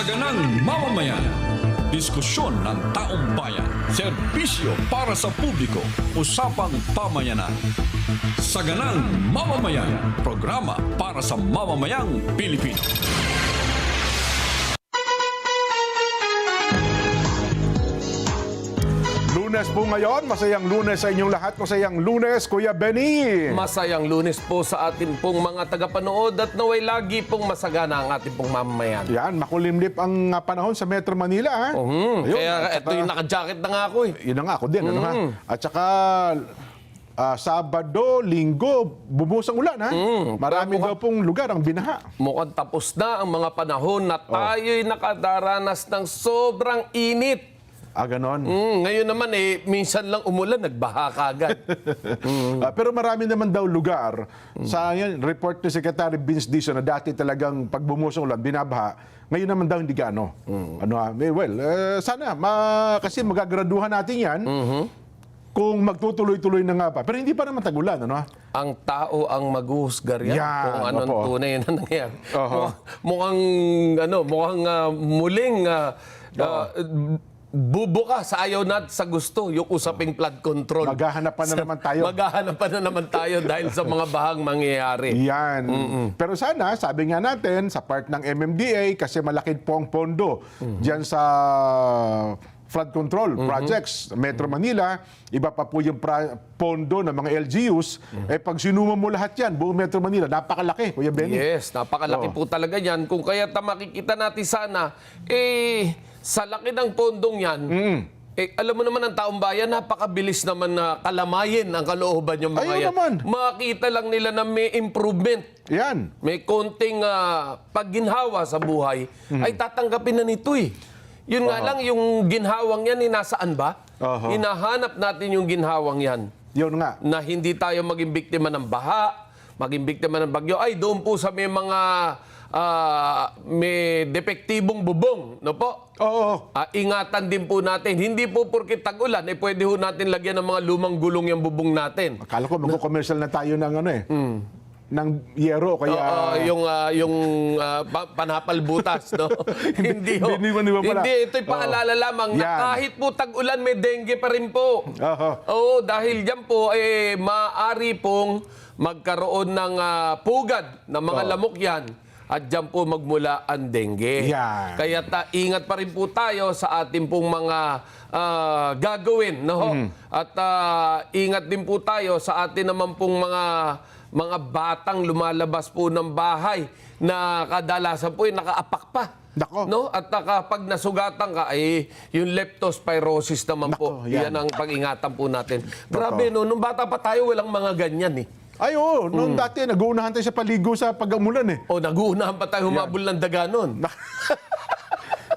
Saganang mamamayan. Diskusyon ng taong bayan. Serbisyo para sa publiko. Usapang pamayanan. Saganang mamamayan. Programa para sa mamamayang Pilipino. Lunes po ngayon, masayang Lunes sa inyong lahat. Masayang Lunes, Kuya Benny. Masayang Lunes po sa ating pong mga tagapanood at naway lagi pong masagana ang ating pong mamamayan. Yan, makulimlip ang panahon sa Metro Manila. Ha? Ayun, Kaya at ito saka- yung naka-jacket na nga ako eh. Yun na nga, ako din. Ano, ha? At saka, Sabado, Linggo, bubus ang ulan. Ha? Marami daw pong lugar ang binaha. Mukhang tapos na ang mga panahon na tayo'y nakadaranas ng sobrang init. Ganon. Ngayon naman minsan lang umulan, nagbaha kagad. Pero marami naman daw lugar. Sa yan, report ni Secretary Vince Dizon na dati talagang pag bumuso ang ulan, binabaha. Ngayon naman daw hindi gaano. Sana, kasi magagraduhan natin yan. Kung magtutuloy-tuloy na nga pa. Pero hindi pa naman tag-ulan, ano? Ang tao ang maghuhusga riyan Yan, kung anong opo. tunay na nangyari. Oho. Mukhang muling bubuka sa ayaw natin sa gusto yung usaping flood control. Maghahanap pa na naman tayo. Maghahanap pa na naman tayo dahil sa mga bahang mangyayari. Yan. Pero sana, sabi nga natin, sa part ng MMDA, kasi malaki po ang pondo dyan sa flood control projects, Metro Manila, iba pa po yung pondo ng mga LGUs, pag sinuma mo lahat yan, buong Metro Manila, napakalaki, Kuya Benny. Yes, napakalaki po talaga yan. Kung kaya makikita natin sana, sa laki ng pondong yan, alam mo naman ang taong bayan, napakabilis naman na kalamayin ang kalooban yung mga Ayun yan. naman. Makita lang nila na may improvement. Yan. May konting pagginhawa sa buhay, ay tatanggapin na nito eh. Yun nga lang, yung ginhawang yan, nasaan ba? Hinahanap natin yung ginhawang yan. Yun nga. Na hindi tayo maging biktima ng baha, maging biktima ng bagyo. Ay, doon po sa may mga may depektibong bubong, no po? Oo. Ingatan din po natin. Hindi po porke tag-ulan, pwede ho natin lagyan ng mga lumang gulong yung bubong natin. Akala ko magko-commercial na tayo ng ng yero, kaya... Panapal butas, no? Hindi ho. Biniwan pala. Hindi, ito'y paalala lamang na Yan. kahit po tag-ulan, may dengue pa rin po. Oo, dahil dyan po, maaari pong magkaroon ng pugad ng mga lamok yan. At dyan po magmula ang dengue. Yan. Kaya ingat pa rin po tayo sa ating pong mga gagawin. No? At ingat din po tayo sa atin naman pong mga batang lumalabas po ng bahay na kadalasan po nakaapak pa. Nako. No? At kapag nasugatan ka, yung leptospirosis naman po. Nako, yan. Yan ang pag-ingatan po natin. Grabe, no? Nung bata pa tayo, walang mga ganyan eh. Ay, oo. Noong dati, nag-uunahan tayo sa paligo sa pag-umulan eh. O, nag-uunahan pa tayo humabol ng daga nun.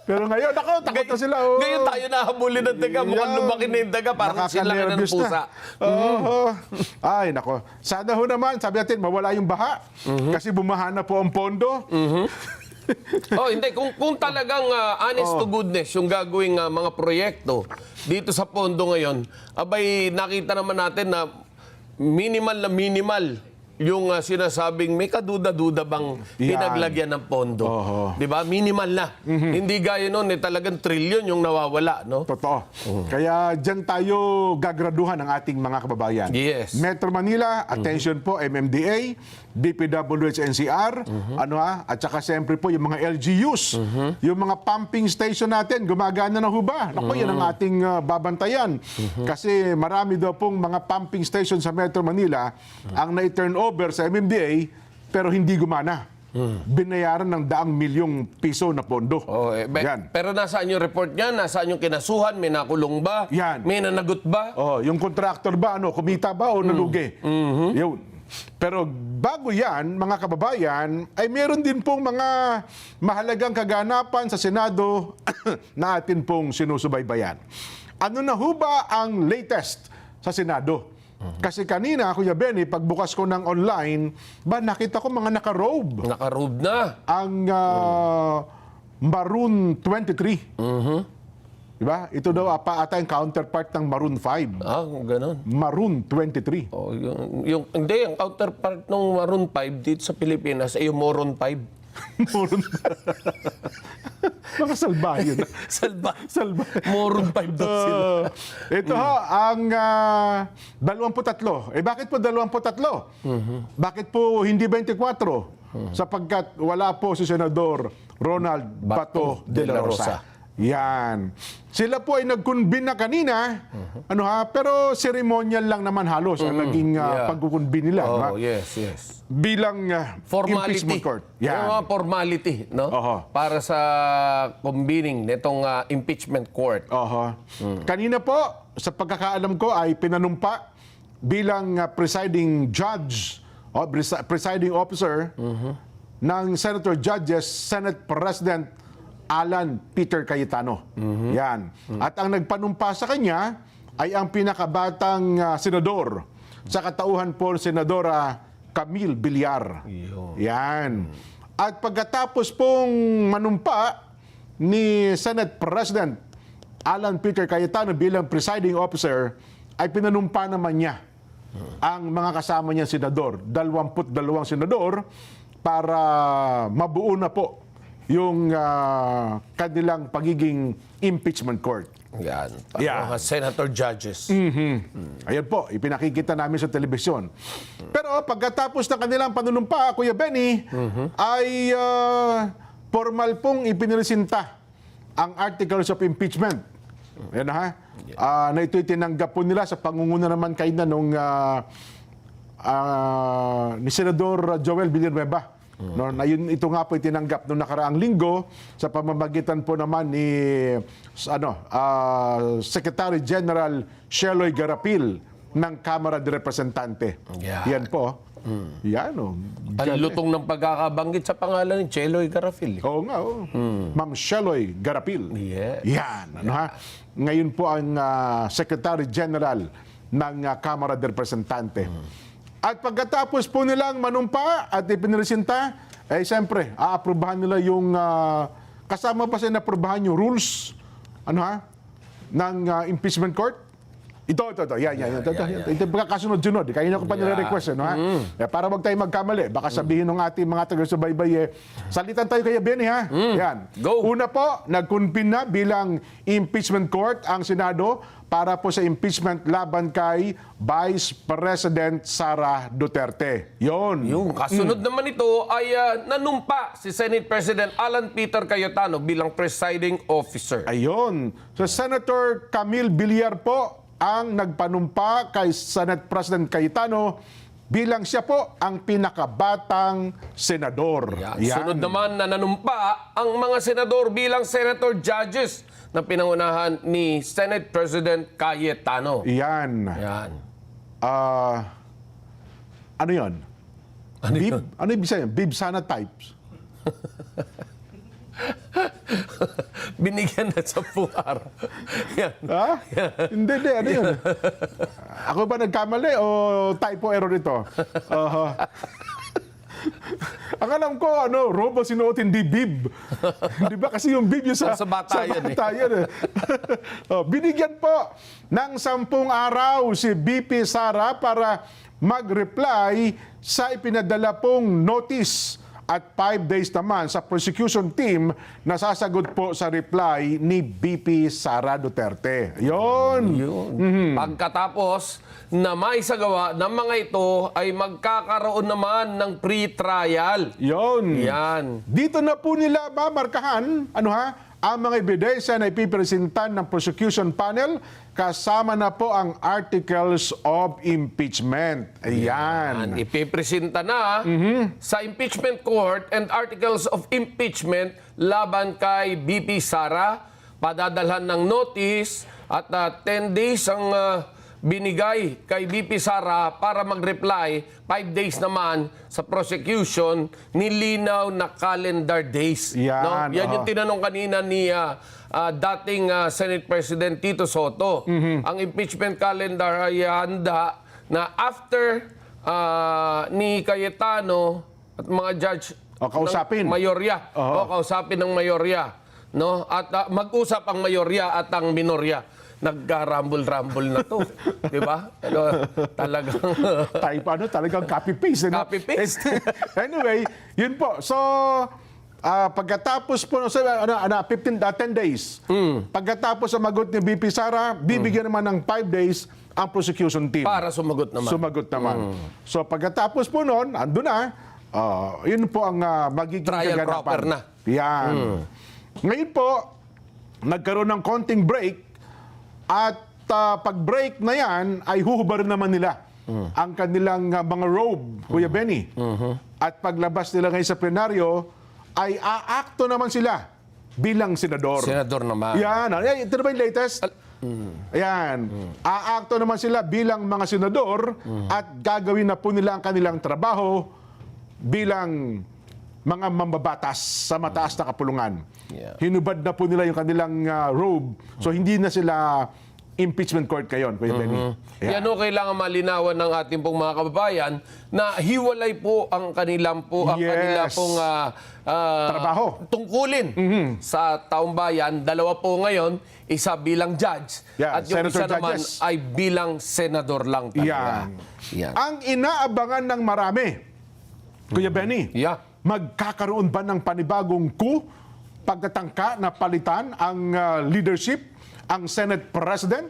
Pero ngayon, takot na sila. Oh. Ngayon tayo nahabulin ng daga. Mukhang Yan. lumaki na yung daga. Parang sila ng Nakaka-nervous pusa. Oo. Ay, nako. Sana ho naman, sabi natin, mawala yung baha. Kasi bumaha na po ang pondo. Hindi. Kung talagang honest to goodness yung gagawing mga proyekto dito sa pondo ngayon, abay nakita naman natin na minimal yung sinasabing may kaduda-duda bang pinaglagyan ng pondo. Di ba? Minimal na. Hindi gaya nun, talagang trilyon yung nawawala. No? Totoo. Kaya dyan tayo gagraduhan ng ating mga kababayan. Yes. Metro Manila, attention po, MMDA, DPWH NCR, at saka siyempre po yung mga LGUs, yung mga pumping station natin, gumagana na ho ba? Naku, yan ang ating babantayan. Kasi marami daw pong mga pumping station sa Metro Manila ang na-turn over sa MMDA pero hindi gumana. Binayaran ng daang milyong piso na pondo. Yan. Pero nasaan yung report niya? Nasaan yung kinasuhan? May nakulong ba? Yan. May nanagot ba? Yung contractor ba, kumita ba o nalugi? Yun. Pero bago yan, mga kababayan, ay meron din pong mga mahalagang kaganapan sa Senado na atin pong sinusubaybayan. Ano na ho ba ang latest sa Senado? Kasi kanina, Kuya Benny, pagbukas ko ng online, nakita ko mga naka-robe. Naka-robe na. Ang Maroon 23. Diba? Ito daw ata yung counterpart ng Maroon 5. Ganon. Maroon 23. Hindi, ang counterpart ng Maroon 5 dito sa Pilipinas ay yung Moron 5. Moron. Mga salbahe yun. Salba. Salbahe. Moron 5 daw sila. Ito ho, ang 23. Bakit po 23? Bakit po hindi 24? Sapagkat wala po si Senador Ronald Bato de la Rosa. Yan. Sila po ay nag-convene na kanina, pero ceremonial lang naman halos ang naging pag-convene nila. Oh, yes. Bilang Formality. impeachment court. Yung Yan. mga formality, no? Oho. Para sa convening nitong impeachment court. Kanina po, sa pagkakaalam ko, ay pinanumpa bilang presiding judge o presiding officer ng Senator Judges, Senate President Alan Peter Cayetano. Yan. At ang nagpanumpa sa kanya ay ang pinakabatang senador sa katauhan po, Senadora Camille Villar. Yan. At pagkatapos pong manumpa ni Senate President Alan Peter Cayetano bilang presiding officer, ay pinanumpa naman niya ang mga kasama niyang senador, 22 senador, para mabuo na po yung kanilang pagiging impeachment court. Yan. Yeah. Mga senator judges. Ayan po, ipinakikita namin sa telebisyon. Pero pagkatapos ng kanilang panunumpa, Kuya Benny, ay formal pong ipiniresinta ang articles of impeachment. Ayan na na ito'y tinanggap po nila sa pangunguna naman kayo na nung ni Senador Joel Villanueva. No, na ito nga po tinanggap noong nakaraang linggo sa pamamagitan po naman ni Secretary General Sheloy Garapil ng Kamara de Representante. Yan po. Yan o. Ang lutong ng pagkakabanggit sa pangalan ni Cheloy Garapil. Oo nga, oh. Ma'am Sheloy Garapil. Yes. Yan. Ngayon po ang Secretary General ng Kamara de Representante. At pagkatapos po nilang manumpa at ipiniresinta, siyempre, aaprubahan nila yung, kasama pa sila naaprubahan yung rules, ng impeachment court. Ito. Yan. Ito pagkakasunod-sunod. Kaya na ko pa nire-request, para wag tayo magkamali. Baka sabihin ng ating mga taga-subaybay, salitan tayo kaya Benny, Yan. Go. Una po, nag-convene na bilang impeachment court ang Senado para po sa impeachment laban kay Vice President Sara Duterte. Yon. Yung kasunod naman ito ay nanumpa si Senate President Alan Peter Cayetano bilang presiding officer. Ayon. So Senator Camille Villar po ang nagpanumpa kay Senate President Cayetano bilang siya po ang pinakabatang senador. Yan. Sunod naman na nanumpa ang mga senador bilang senator judges na pinangunahan ni Senate President Cayetano. Yan. Yan. Ano yun? Ano Bib? yun? Ano ibig sabihin? Bibsana types. Binigyan na sa puwar. Yan. Hindi. Ano yun? Ako ba nagkamali o typo error ito? Ang alam ko, robo sinuot, hindi bib. Di ba? Kasi yung bib yung sa bata yan, yan. Binigyan po ng 10 araw si BP Sara para mag-reply sa ipinadala pong notice at 5 days naman sa prosecution team na sasagot po sa reply ni BP Sara Duterte. Yun. Pagkatapos na maisagawa ng mga ito ay magkakaroon naman ng pre-trial. Yun. Yan. Dito na po nila mamarkahan, ang mga ebidensya na ipipresentan ng prosecution panel kasama na po ang articles of impeachment. Ayan. Ipipresenta na sa impeachment court and articles of impeachment laban kay BP Sara. Padadalhan ng notice at 10 days ang binigay kay BP Sara para mag-reply. 5 days naman sa prosecution, nilinaw na calendar days. Yan, Yan yung tinanong kanina ni dating Senate President Tito Soto. Ang impeachment calendar ay handa na after ni Cayetano at mga judge kausapin. ng mayorya. Kausapin ng mayorya. No? At mag-usap ang mayorya at ang minorya. Nagka-rumble-rumble na to. Di ba? Talagang... Talagang copy-paste. Copy-paste. Anyway, yun po. So, pagkatapos po, 10 days, pagkatapos sumagot ni BP Sara, bibigyan naman ng 5 days ang prosecution team. Para sumagot naman. Sumagot naman. So pagkatapos po noon, ando na, yun po ang magiging Trial kaganapan. proper na. Yan. Ngayon po, nagkaroon ng konting break at pag-break na yan ay huhubarin naman nila ang kanilang mga robe, Kuya Benny. At paglabas nila ngayon sa plenaryo, ay aakto naman sila bilang senador. Senador naman. Yan. Ito na ba yung latest? Ayan. Aakto naman sila bilang mga senador at gagawin na po nila ang kanilang trabaho bilang mga mambabatas sa mataas na kapulungan. Yeah. Hinubad na po nila yung kanilang robe. So hindi na sila impeachment court kayon, Kuya Benny. Yan o kailangan malinawan ng ating pong mga kababayan na hiwalay po ang kanilang ang Yes. kanila pong Trabaho. tungkulin sa taong bayan. Dalawa po ngayon, isa bilang judge Yeah, at yung senator isa naman judges. ay bilang senador lang talaga. Yan. Yan. Ang inaabangan ng marami, Kuya Benny, Yeah. magkakaroon ba ng panibagong coup pagkatangka na palitan ang leadership, ang Senate President?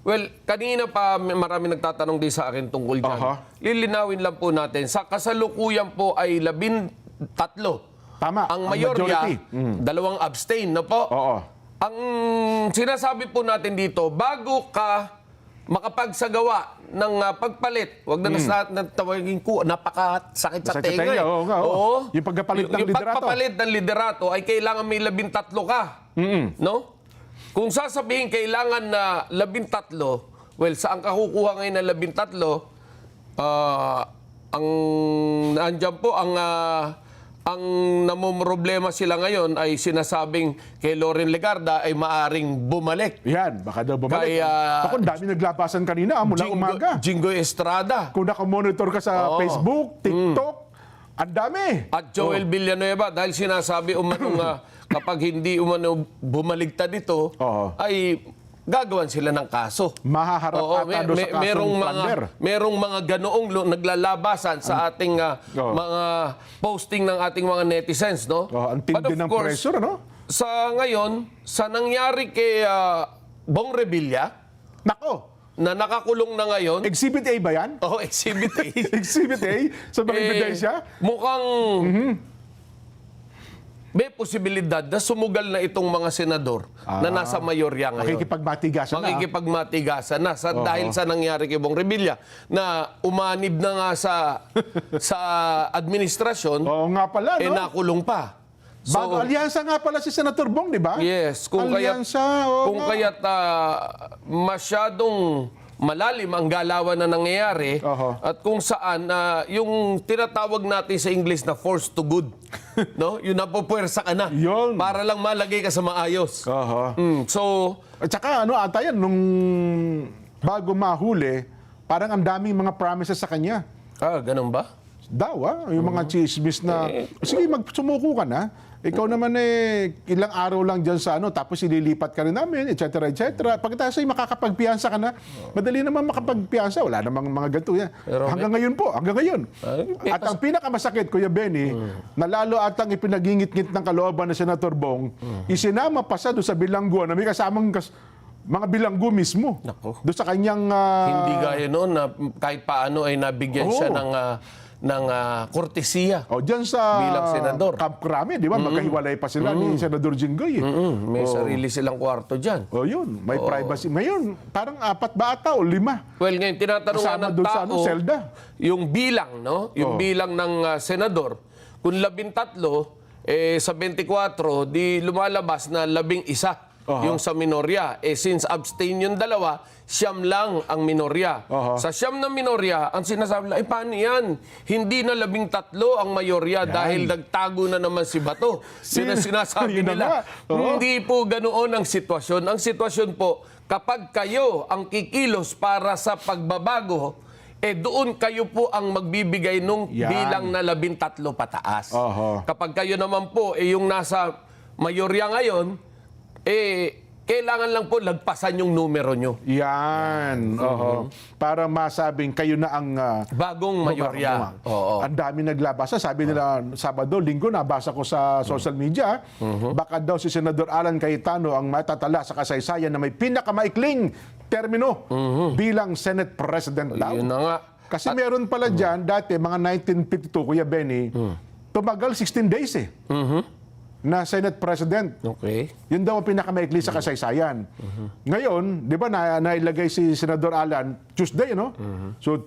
Well, kanina pa marami nagtatanong din sa akin tungkol dyan. Aha. Lilinawin lang po natin. Sa kasalukuyan po ay 13. Tama, Ang ang mayorya, majority. 2 abstain na po. Oo. Ang sinasabi po natin dito, bago ka makapagsagawa ng pagpalit, wag na natawagin ko, napakasakit sa Sakit sa tenga. tenga, oo nga, oo. Oo. Yung pagpapalit ng liderato. Yung pagpapalit ng liderato ay kailangan may 13 ka. No? Kung sasabihin kailangan na 13, well, saan ka kukuha ngayon ng 13? Ang nandiyan po, ang namumroblema sila ngayon ay sinasabing kay Loren Legarda ay maaring bumalik. Yan, baka daw bumalik. Kaya- Ako, dami naglabasan kanina mula umaga. Jinggoy Estrada. Kung nakamonitor ka sa Facebook, TikTok, ang dami. At Joel Villanueva, dahil sinasabi umanong kapag hindi umano bumaligtad ito, Oo. ay gagawan sila ng kaso. Mahaharap ata doon sa kasong plunder. merong mga ganoong naglalabasan sa ating Oo. mga posting ng ating mga netizens, no? Ang But tindi of ng course, pressure, ano? sa ngayon, sa nangyari kay Bong Revilla, Nako, na nakakulong na ngayon, Exhibit A ba yan? Exhibit A, Exhibit A sa mga ebidensya? mukhang may posibilidad na sumugal na itong mga senador na nasa mayorya ngayon. Makikipagmatigasan na. Makikipagmatigasan na dahil sa nangyari kay Bong Revilla na umanib na nga sa administrasyon, Oo nga pala, no? nakulong pa. Bago alyansa nga pala si Senator Bong, di ba? Yes, kung alyansa, oo kung nga. kaya't masyadong malalim ang galawan na nangyayari Oho. at kung saan yung tinatawag natin sa English na force to good, no? Yun napupuwersa ka na Yun. para lang malagay ka sa maayos. Oho. So, At saka ata yan, nung bago mahuli, parang ang daming mga promises sa kanya. ganun ba? Daw, yung mga chismis na, sige, magsumuko ka na. Ikaw naman ilang araw lang dyan sa tapos ililipat ka rin namin, etc. etc. Pagkatapos ay makakapagpiyansa ka na, madali naman makapagpiyansa. Wala namang mga ganito yan. Hanggang ngayon po, hanggang ngayon. At ang pinakamasakit, Kuya Benny, na lalo atang ipinagingit-ngit ng kalooban ng Senator Bong, isinama pa sa doon sa bilanggo na may kasamang mga bilanggo mismo. Nako. Doon sa kanyang... Hindi gaya noon na kahit paano ay nabigyan siya ng kortesiya. Diyan sa Bilang senador. Camp Crame, di ba? Magkahiwalay pa sila ni Senador Jinggoy. May sarili silang kwarto dyan. Yun. May privacy. Ngayon, parang 4 ba ata o 5? Well, ngayon, tinatanong nga Kasama ng doon sa tao, selda. yung bilang, no? Yung bilang ng senador, kung 13, sa 24, di lumalabas na 11 yung sa minorya. Since abstain yung 2, 9 lang ang minorya. Sa 9 na minorya, ang sinasabi nila, paano yan? Hindi na 13 ang mayorya dahil nagtago na naman si Bato. Yun ang sinasabi Yun na nila. nga. Hindi po ganoon ang sitwasyon. Ang sitwasyon po, kapag kayo ang kikilos para sa pagbabago, doon kayo po ang magbibigay nung Yan. bilang na 13 pataas. Oho. Kapag kayo naman po, yung nasa mayorya ngayon, Kailangan lang po lagpasan yung numero nyo. Yan. Oo. Para masabing kayo na ang Bagong mayorya. Oo. Ang dami naglabasa. Sabi nila Sabado, Linggo, nabasa ko sa social media, baka daw si Senador Alan Cayetano ang matatala sa kasaysayan na may pinakamaikling termino bilang Senate President daw. Yun na nga. Kasi meron pala dyan, dati, mga 1952, Kuya Benny, tumagal 16 days na Senate President. Okay. Yun daw ang pinakamaikli sa kasaysayan. Ngayon, di ba, nailagay si Senador Alan, Tuesday, no? So,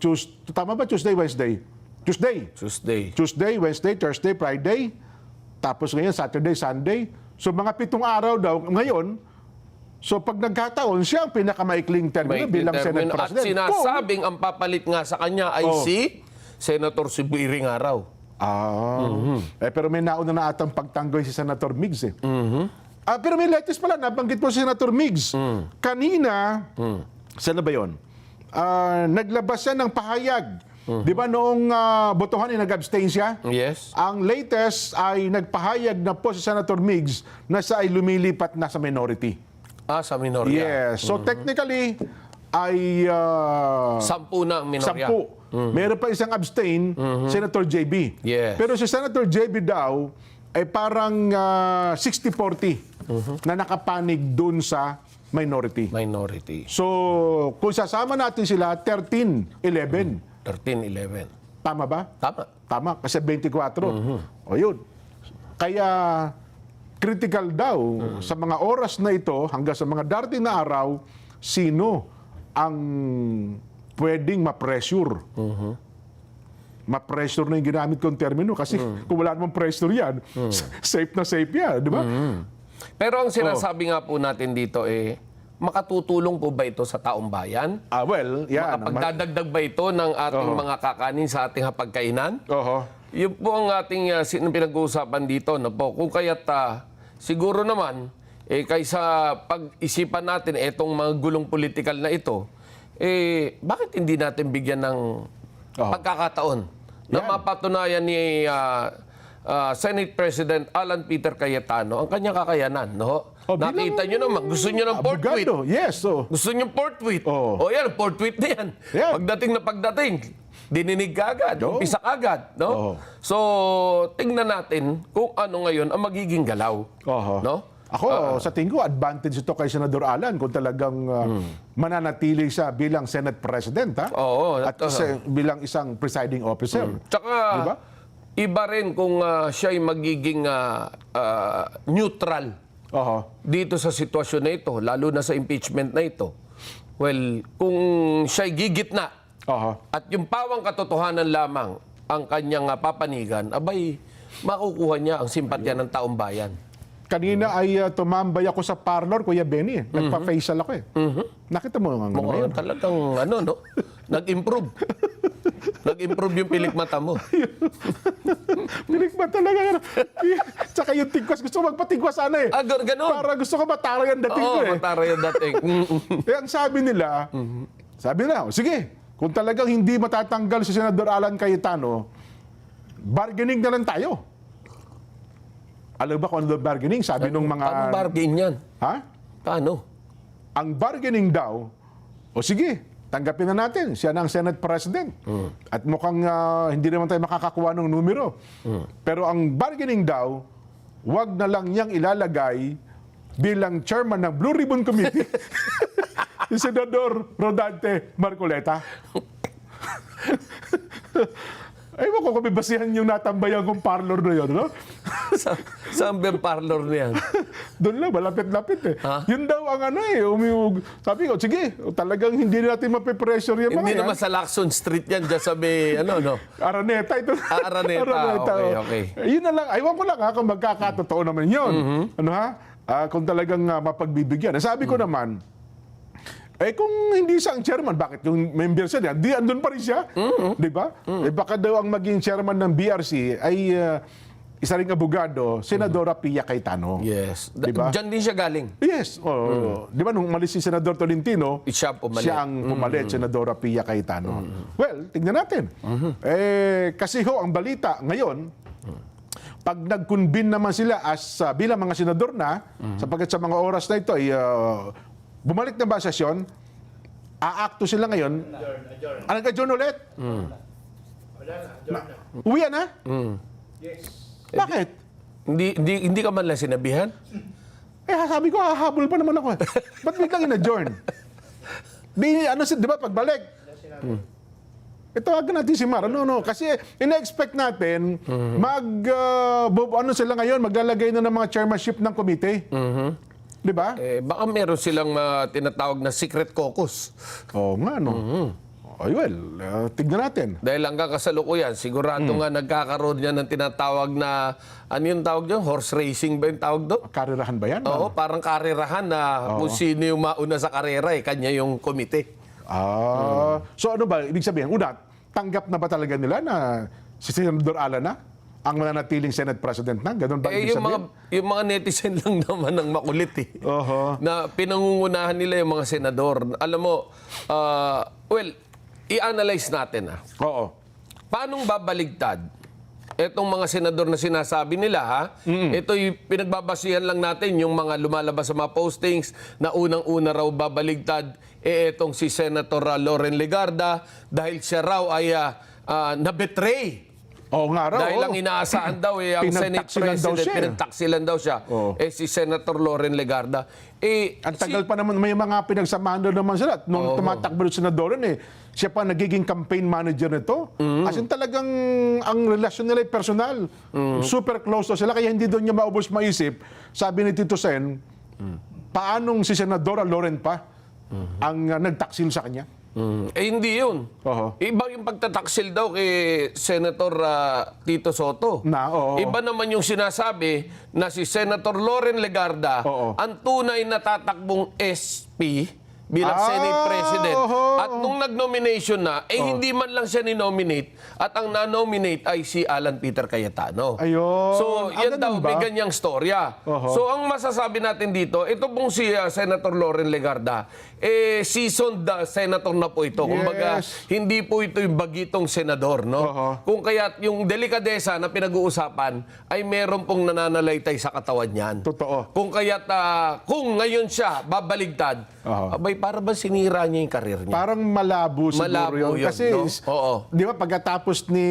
tama ba Tuesday, Wednesday? Tuesday. Tuesday, Wednesday, Thursday, Friday. Tapos ngayon, Saturday, Sunday. So, mga 7 araw daw. Ngayon, so pag nagkataon, siya ang pinakamaikling termino bilang Senate At President. sinasabing ang papalit nga sa kanya ay si Senator Sibuiring Araw. Pero may nauna na atang pagtanggoy si Senator Migs. Pero may latest pala, nabanggit po si Senator Migs. Kanina, saan na ba yun? Naglabas siya ng pahayag. Di ba noong botohan ay nag-abstain siya? Yes. Ang latest ay nagpahayag na po si Senator Migs na siya ay lumilipat na sa minority. Sa minorya. Yes. So technically, ay 10 na ang minorya. 10. Meron pa isang abstain, Senator JB. Yes. Pero si Senator JB daw ay parang 60-40 na nakapanig dun sa minority. Minority. So, kung sasama natin sila, 13-11. 13-11. Tama ba? Tama. Tama, kasi 24. O yun. Kaya critical daw sa mga oras na ito, hanggang sa mga darating na araw, sino ang pwedeng ma-pressure. Ma-pressure na yung ginamit kong termino kasi kung wala namang pressure yan, safe na safe yan, di ba? Pero ang sinasabi nga po natin dito makatutulong po ba ito sa taong bayan? Well, yan. Makapagdadagdag ba ito ng ating mga kakanin sa ating hapagkainan? Yun po ang ating pinag-uusapan dito. Na po. Kung kaya't siguro naman, kaysa pag-isipan natin itong mga gulong politikal na ito, bakit hindi natin bigyan ng pagkakataon na mapatunayan ni Senate President Alan Peter Cayetano ang kanyang kakayanan, no? Nakita nyo naman, gusto nyo ng port tweet. Yes, Gusto nyo port tweet. Yan, port tweet na yan. Pagdating, dininig ka agad, umpisa ka agad, no? So, tingnan natin kung ano ngayon ang magiging galaw, no? Ako, sa tingin ko, advantage ito kay Senador Alan kung talagang mananatili siya bilang Senate President, ha? At bilang isang presiding officer. Tsaka, diba? Iba rin kung siya ay magiging neutral dito sa sitwasyon na ito, lalo na sa impeachment na ito. Well, kung siya ay gigitna at yung pawang katotohanan lamang ang kanyang papanigan, abay, makukuha niya ang simpatya ng taong bayan. Kanina ay tumambay ako sa parlor, Kuya Benny. Nagpa-facial ako Nakita mo nga ngayon? Talagang, no? Nag-improve. Nag-improve yung pilikmata mo. Pilikmata talaga. Tsaka yung tigwas, gusto ko magpatigwas sana Ganun. Para gusto ko mataray ang dating ko mataray ang dating. Ang sabi nila, sige, kung talagang hindi matatanggal si Senador Alan Cayetano, bargaining na lang tayo. Alam ba kung ano bargaining? Sabi nung mga... Paano bargain yan? Ha? Paano? Ang bargaining daw, sige, tanggapin na natin. Siya na ang Senate President. At mukhang hindi naman tayo makakakuha ng numero. Pero ang bargaining daw, wag na lang niyang ilalagay bilang chairman ng Blue Ribbon Committee si Senador Rodante Marcoleta. Ewan ko kung may basihan yung natambayan kong parlor na yun, no? Saan ba yung parlor niyan? Doon lang, malapit-lapit Yun daw ang sabi ko, sige, talagang hindi natin mapipressure yung mga Hindi naman sa Lacson Street yan, dyan sa may, Araneta ito. Araneta, okay. Yun na lang, aywan ko lang kung magkakatotoo naman yun. Kung talagang mapagbibigyan. Sabi ko naman, kung hindi siya ang chairman, bakit yung member siya? Di, andun pa rin siya. Di ba? Baka daw ang maging chairman ng BRC ay isa ring abogado, Senadora Pia Cayetano. Yes. Diba? Diyan din siya galing. Yes. Di ba nung umalis si Senador Tolentino, siya ang pumalit, Senadora Pia Cayetano. Well, tignan natin. Kasi ang balita ngayon, pag nag-convene naman sila as bilang mga senador na, sapagkat sa mga oras na ito ay bumalik na ba ang sesyon, aakto sila ngayon. Nag-adjourn ulit? Uwi na? Yes. Bakit? Hindi ka man lang sinabihan? Sabi ko, hahabol pa naman ako. Ba't biglang in-adjourn? Di ba, pagbalik? Itawagan natin si Mar. Kasi ina-expect natin sila ngayon, maglalagay na ng mga chairmanship ng komite. Di ba? Baka meron silang tinatawag na secret caucus. Oo nga, no? Tignan natin. Dahil hanggang kasalukuyan, sigurado nga nagkakaroon yan ng tinatawag na, ano yung tawag doon? Horse racing ba yung tawag doon? Karirahan ba yan? Oo, parang karerahan na kung sino yung mauna sa karera, kanya yung komite. So ano ba, ibig sabihin, una, tanggap na ba talaga nila na si Senador Alan na ang mananatiling Senate President na? Ganun ba ibig sabihin? Yung mga netizen lang naman ang makulit eh. Na pinangungunahan nila yung mga senador. Alam mo, i-analyze natin. Oo. Paano babaligtad etong mga senador na sinasabi nila, ha? Ito yung pinagbabasihan lang natin, yung mga lumalabas sa mga postings na unang-una raw babaligtad, etong si Senator Loren Legarda dahil siya raw ay na-betray. Oo nga raw. Dahil ang inaasahan daw ang Senate President, pinagtaksilan daw siya. Si Senator Loren Legarda. Ang tagal pa naman, may mga pinagsamahan doon naman sila. Nung tumatakbo yung senador siya pa nagiging campaign manager nito. As in talagang ang relasyon nila ay personal. Super close to sila, kaya hindi doon niya maubos maisip. Sabi ni Tito Sen, paanong si Senadora Loren pa ang nagtaksil sa kanya? Hindi yun. Iba yung pagtataksil daw kay Senator Tito Soto. Iba naman yung sinasabi na si Senator Loren Legarda ang tunay na tatakbong SP bilang Senate President. At nung nag-nomination na, hindi man lang siya ni-nominate at ang na-nominate ay si Alan Peter Cayetano. Ayun. So, yan daw, may ganyang storya. So, ang masasabi natin dito, ito pong si Senator Loren Legarda, seasoned senator na po ito. Kumbaga, hindi po ito yung bagitong senador, no? Kung kaya yung delikadesa na pinag-uusapan ay meron pong nananalaytay sa katawan niyan. Totoo. Kung kaya kung ngayon siya babaligtad, abay para ba sinira niya yung karir niya? Parang malabo siguro yun. Kasi, di ba, pagkatapos ni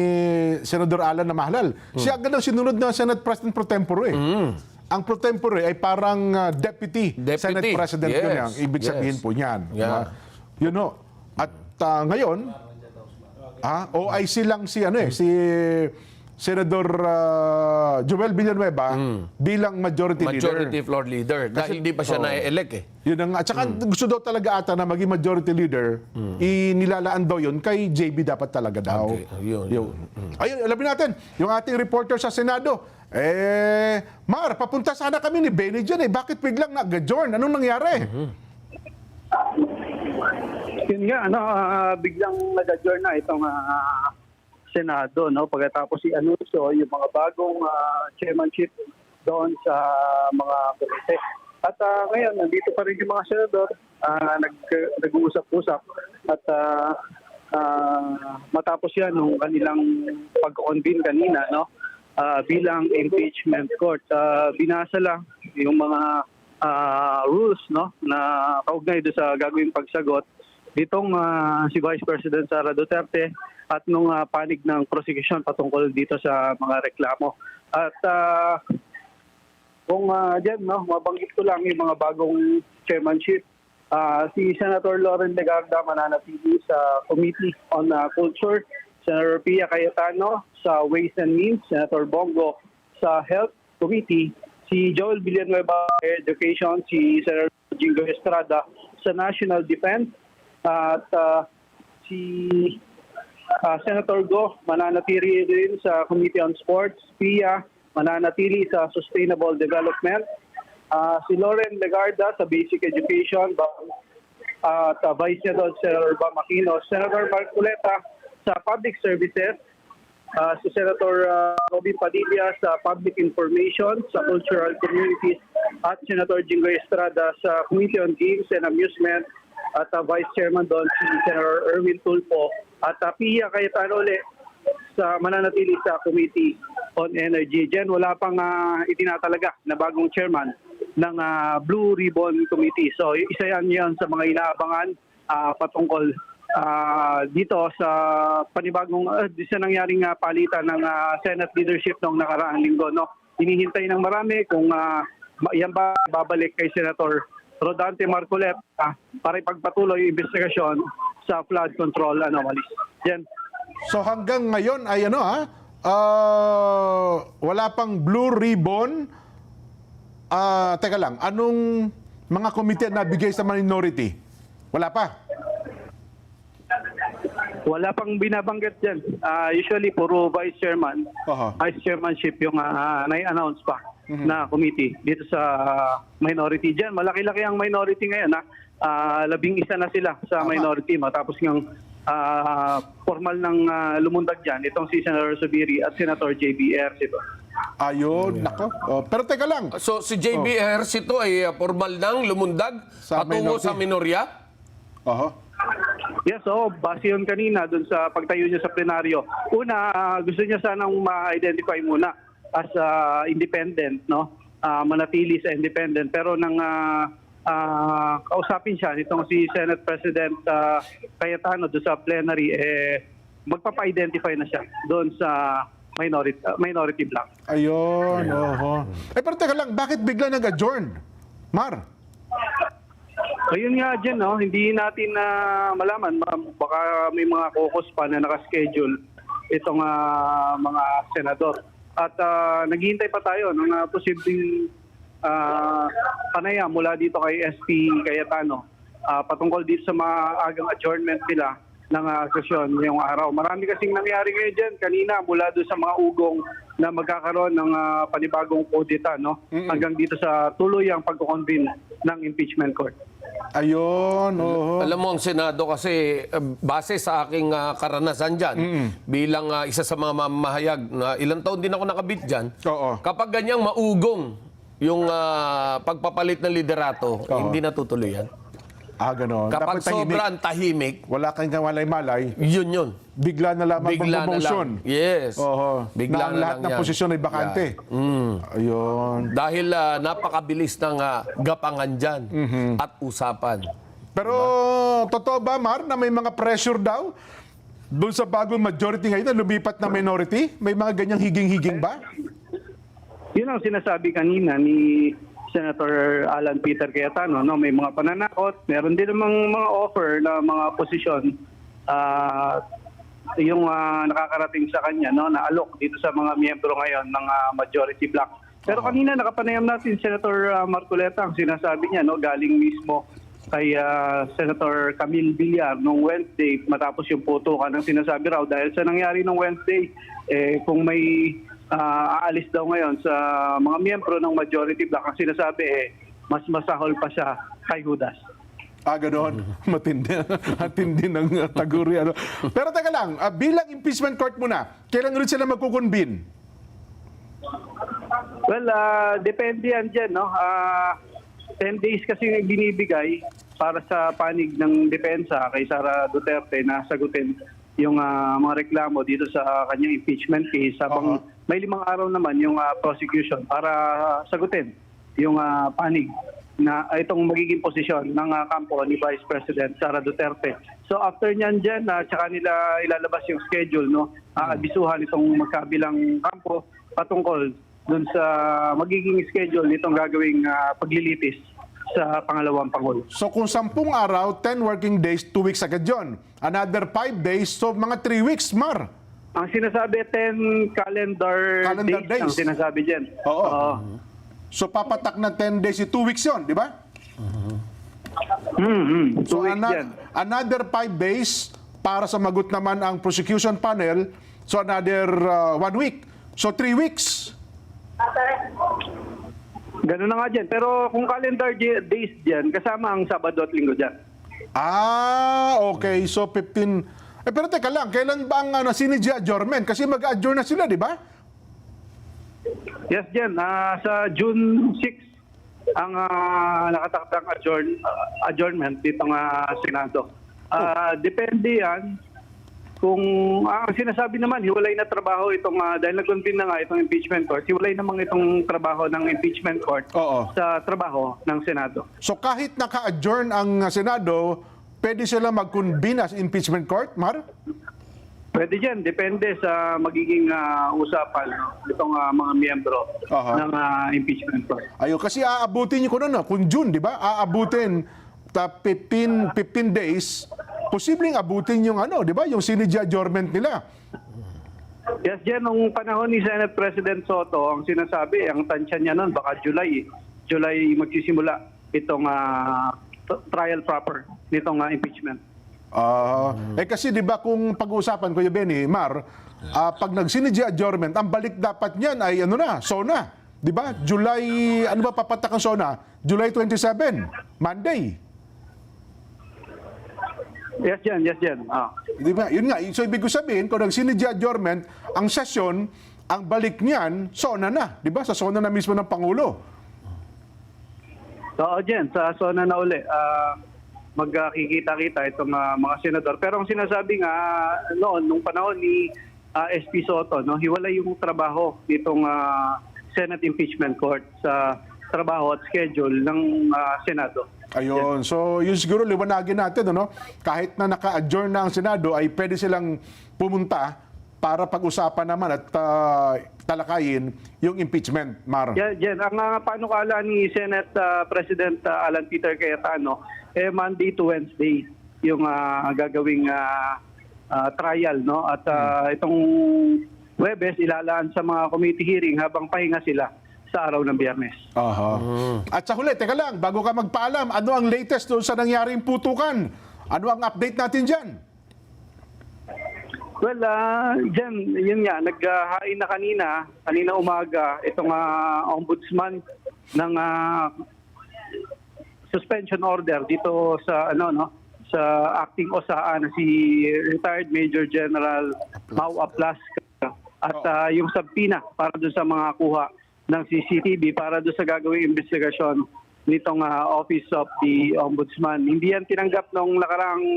Senador Alan na mahalal, siya agad ang sinunod na Senate President pro tempore. Ang pro tempore ay parang deputy Senate President yun ang ibig sabihin po niyan. You know, at ngayon, OIC lang si Senador Joel Villanueva bilang majority floor leader. Dahil hindi pa siya na-elect Yun ang, at saka gusto daw talaga ata na maging majority leader, inilalaan daw yun kay JB dapat talaga daw. Ayun, alamin natin, yung ating reporter sa Senado, Mar, papunta sana kami ni Benny dyan bakit biglang nag-adjourn? Anong nangyari? Yun nga, biglang nag-adjourn na itong Senado, no? Pagkatapos i-anuncio yung mga bagong chairmanship doon sa mga komite. At ngayon, nandito pa rin yung mga senador, nag-uusap-usap. At matapos yan, nung kanilang pag-convene kanina, no? Bilang impeachment court, binasa lang yung mga rules, no? Na kaugnay doon sa gagawing pagsagot ditong si Vice President Sara Duterte at nung panig ng prosecution patungkol dito sa mga reklamo. At kung dyan, no, mabanggit ko lang yung mga bagong chairmanship. Si Senator Loren Legarda mananatili sa Committee on Culture, Senator Pia Cayetano sa Ways and Means, Senator Bongo sa Health Committee, si Joel Villanueva Education, si Senator Jingo Estrada sa National Defense, at si Senator Go mananatili rin sa Committee on Sports, Pia mananatili sa Sustainable Development, si Loren Legarda sa Basic Education, at Vice niya doon, Senator Bam Aquino, Senator Marcoleta sa Public Services, si Senator Robin Padilla sa Public Information, sa Cultural Communities, at Senator Jingo Estrada sa Committee on Games and Amusement, at Vice Chairman doon si Senator Erwin Tulfo, at Pia Cayetano ulit sa mananatili sa Committee on Energy. Diyan, wala pang itinatalaga na bagong chairman ng Blue Ribbon Committee. So isa yan sa mga inaabangan patungkol dito sa panibagong sa nangyaring palitan ng Senate leadership noong nakaraang linggo. No? Hinihintay ng marami kung yan ba babalik kay Senator Rodante Marcoleta para ipagpatuloy yung investigasyon sa flood control anomalies. Yan. So hanggang ngayon ay wala pang Blue Ribbon. Teka lang, anong mga komite na bigay sa minority? Wala pa? Wala pang binabanggit dyan. Usually, puro vice chairman. Vice chairmanship yung nai-announce pa na committee dito sa minority dyan. Malaki-laki ang minority ngayon. 11 na sila sa minority. Matapos ng formal ng lumundag dyan, itong si Senator Zubiri at Senator JBR. Ayun, nako. Pero teka lang. So si JBR ito ay formal nang lumundag Sa patungo minority. sa minorya? Yes, base yun kanina dun sa pagtayo niya sa plenaryo. Una, gusto niya sanang ma-identify muna as independent, no? Manatili sa independent. Pero nang kausapin siya nitong si Senate President Cayetano doon sa plenary, magpapa-identify na siya doon sa minority block. Ayun, pero teka lang, bakit bigla nag-adjourn? Mar? Ayun nga dyan, no? Hindi natin malaman. Baka may mga caucus pa na nakaschedule itong mga senador. At naghihintay pa tayo ng posibleng panayam mula dito kay SP Cayetano patungkol dito sa mga agang adjournment nila ng sesyon ngayong araw. Marami kasing nangyari ngayon dyan kanina mula doon sa mga ugong na magkakaroon ng panibagong kudita, no? Hanggang dito sa tuloy ang pagkukonvene ng impeachment court. Ayun, Alam mo, ang Senado kasi, base sa aking karanasan dyan, bilang isa sa mga mamahayag, na ilang taon din ako nakabit dyan, kapag ganyang maugong yung pagpapalit ng liderato, hindi natutuloy yan. Ganon. Kapag Dapat tahimik. sobrang tahimik, Wala kang malay-malay, yun. bigla na lamang Bigla na promotion. lang. Yes. na Bigla na lahat lang ng yan. posisyon ay bakante. Ayun. Dahil napakabilis ng gapangan dyan at usapan. Pero totoo ba, Mar, na may mga pressure daw doon sa bagong majority ngayon na lumipat na minority? May mga ganyang higing-higing ba? Yun ang sinasabi kanina ni Senator Alan Peter Cayetano, no? May mga pananakot, meron din namang mga offer na mga posisyon yung nakakarating sa kanya, no, na alok dito sa mga miyembro ngayon ng majority block. Pero kanina nakapanayam natin Senator Marcoleta, ang sinasabi niya, no, galing mismo kay Senator Camille Villar nung Wednesday matapos yung putukan ng sinasabi raw dahil sa nangyari nung Wednesday, kung may aalis daw ngayon sa mga miyembro ng majority block, ang sinasabi mas masahol pa siya kay Judas. Ganoon. Matindi ng taguri. Pero teka lang, bilang impeachment court muna, kailan ulit sila magkukonvene? Well, depende yan dyan, no? 10 days kasi yung binibigay para sa panig ng depensa kay Sara Duterte na sagutin yung mga reklamo dito sa kanyang impeachment case. Habang may 5 araw naman yung prosecution para sagutin yung panig na itong magiging posisyon ng kampo ni Vice President Sara Duterte. So after nyan dyan, tsaka nila ilalabas yung schedule, no? Abisuhan itong magkabilang kampo patungkol dun sa magiging schedule nitong gagawing paglilitis sa pangalawang Pangulo. So kung 10 araw, 10 working days, 2 weeks agad yun. Another 5 days, so mga 3 weeks, Mar. Ang sinasabi, 10 calendar days ang sinasabi dyan. Oo. So papatak na 10 days, 2 weeks yun, di ba? 2 So weeks dyan. another 5 days para sa magot naman ang prosecution panel. So another 1 week. So 3 weeks. Ganun na nga dyan. Pero kung calendar days dyan, kasama ang Sabado at Linggo dyan. Okay. So 15... pero teka lang, kailan ba ang sinidya adjournment? Kasi mag-adjourn na sila, di ba? Yes, dyan. Sa June 6 ang nakatakdang adjournment dito ng Senado. Depende yan Kung ang sinasabi naman, hiwalay na trabaho itong, dahil nag-convene na nga itong impeachment court, hiwalay namang itong trabaho ng impeachment court Oo. sa trabaho ng Senado. So kahit naka-adjourn ang Senado, pwede sila mag-convene as impeachment court, Mar? Pwede dyan, depende sa magiging usapan itong mga miyembro Aha. ng impeachment court. Ayun, kasi aabutin nyo kung ano, kung June, di ba? Aabutin 15 days, posibleng abutin yung ano, di ba? Yung sinidya adjournment nila. Yes, dyan, nung panahon ni Senate President Soto, ang sinasabi, ang tansya niya nun, baka July magsisimula itong trial proper nitong impeachment. Kasi di ba kung pag-uusapan, Kuya Benny, Mar, pag nagsinidya adjournment, ang balik dapat niyan ay ano na, SONA. Di ba? July, ano ba papatak ang SONA? July 27, Monday. Yes, dyan. Di ba? Yun nga. So, ibig ko sabihin, kung nagsinidya adjournment, ang sesyon, ang balik niyan, SONA na. Di ba? Sa SONA na mismo ng Pangulo. Oo, dyan. Sa SONA na uli. Magkikita-kita itong mga senador. Pero ang sinasabi nga noon, nung panahon ni SP Soto, no, hiwalay yung trabaho nitong Senate Impeachment Court sa trabaho at schedule ng Senado. Ayun. So, yun siguro liwanagin natin, ano? Kahit na naka-adjourn na ang Senado, ay pwede silang pumunta para pag-usapan naman at talakayin yung impeachment, Mar. Yan. Ang panukala ni Senate President Alan Peter Cayetano, Monday to Wednesday yung gagawing trial, no? At itong Huwebes ilalaan sa mga committee hearing habang pahinga sila sa araw ng Biyernes. Aha. At sa huli, teka lang, bago ka magpaalam, ano ang latest doon sa nangyaring putukan? Ano ang update natin dyan? Well, dyan, yun nga, naghain na kanina umaga, itong ombudsman ng suspension order dito sa sa acting OSAA na si retired Major General Mau Aplas at yung subpoena para doon sa mga kuha ng CCTV para doon sa gagawing investigasyon nitong Office of the Ombudsman. Hindi yan tinanggap nung nakaraang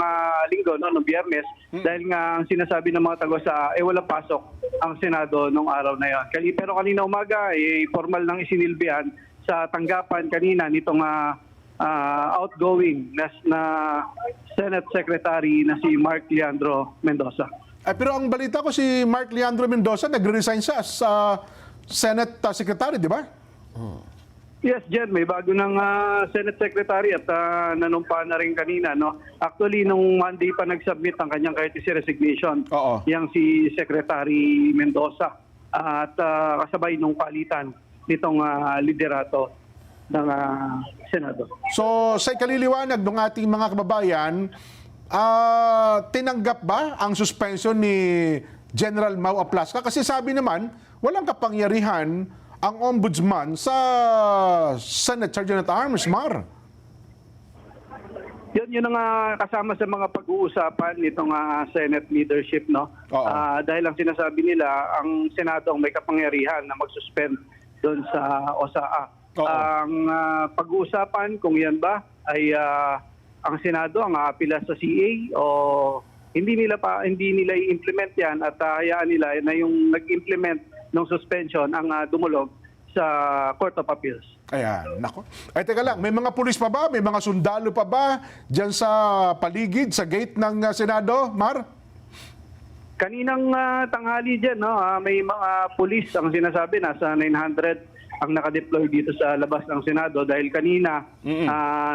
linggo, noong Biyernes, dahil nga ang sinasabi ng mga taga-OSAA, walang pasok ang Senado nung araw na yon. Pero kanina umaga, formal nang isinilbihan sa tanggapan kanina nitong outgoing na Senate Secretary na si Mark Leandro Mendoza. Pero ang balita ko, si Mark Leandro Mendoza nagre-resign siya sa Senate Secretary, di ba? Yes, Jen, may bago ng Senate Secretary at nanumpa na rin kanina. No? Actually, nung Monday pa nag-submit ang kanyang courtesy resignation, Oo. yang si Secretary Mendoza at kasabay nung palitan nitong liderato ng Senado. So, sa ikaliliwanag ng ating mga kababayan, tinanggap ba ang suspension ni General Mau Aplasca? Kasi sabi naman, walang kapangyarihan ang ombudsman sa Senate Sergeant at Arms, Mar. Yun ang kasama sa mga pag-uusapan nitong Senate leadership, no? Oo. Dahil ang sinasabi nila, ang Senado ang may kapangyarihan na mag-suspend doon sa OSAA. Oo. Ang pag-uusapan kung yan ba ay ang Senado ang aapila sa CA o hindi nila i-implement yan at hayaan nila na yung nag-implement ng suspension ang dumulog sa Court of Appeals. Ayan, nako. Ay, teka lang, may mga pulis pa ba? May mga sundalo pa ba dyan sa paligid, sa gate ng Senado, Mar? Kaninang tanghali dyan, no, may mga pulis ang sinasabi, nasa 900 ang nakadeploy dito sa labas ng Senado dahil kanina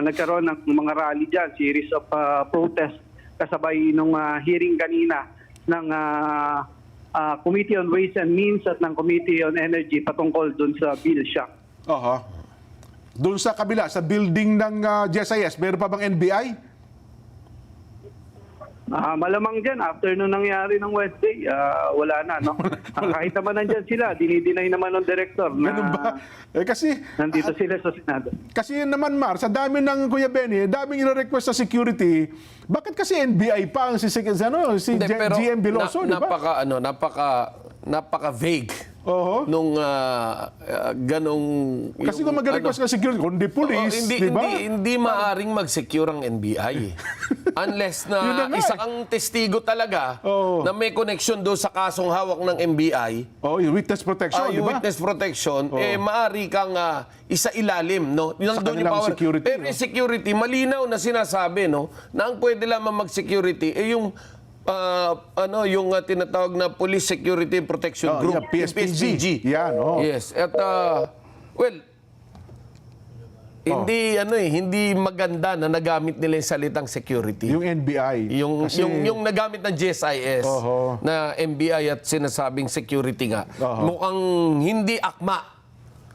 nagkaroon ng mga rally dyan, series of protest kasabay nung hearing kanina ng Committee on Ways and Means at ng Committee on Energy patungkol dun sa bill shock. Aha. Doon sa kabila, sa building ng GSIS, meron pa bang NBI? Malamang dyan, after nung nangyari ng Wednesday, wala na, no? Kahit naman nandyan sila, dinideny naman ng director na Ganun ba? Kasi, nandito sila sa Senado. kasi yun naman, Mar, sa dami ng Kuya Benny, daming ino-request sa security, bakit kasi NBI pa ang si Hindi, pero GM Veloso, di ba? napaka vague Oo. nung ganong... Kasi yung kung mag-request ng security, kundi police, hindi, di ba? hindi maaring mag-secure ang NBI. Unless Yun na na nga isa eh. kang testigo talaga Oo. na may connection doon sa kasong hawak ng NBI, Yung witness protection, di yung ba? witness protection, maari kang isa ilalim, no? Yun ang doon yung kanilang power. security, Pero yung security, malinaw na sinasabi, no? Na ang pwede lamang mag-security, yung yung tinatawag na Police Security and Protection Group. Yeah, PSPG. Yan, Yes. At, hindi maganda na nagamit nila yung salitang security. Yung NBI. Yung nagamit ng GSIS Oho. na NBI at sinasabing security nga. Oho. Mukhang hindi akma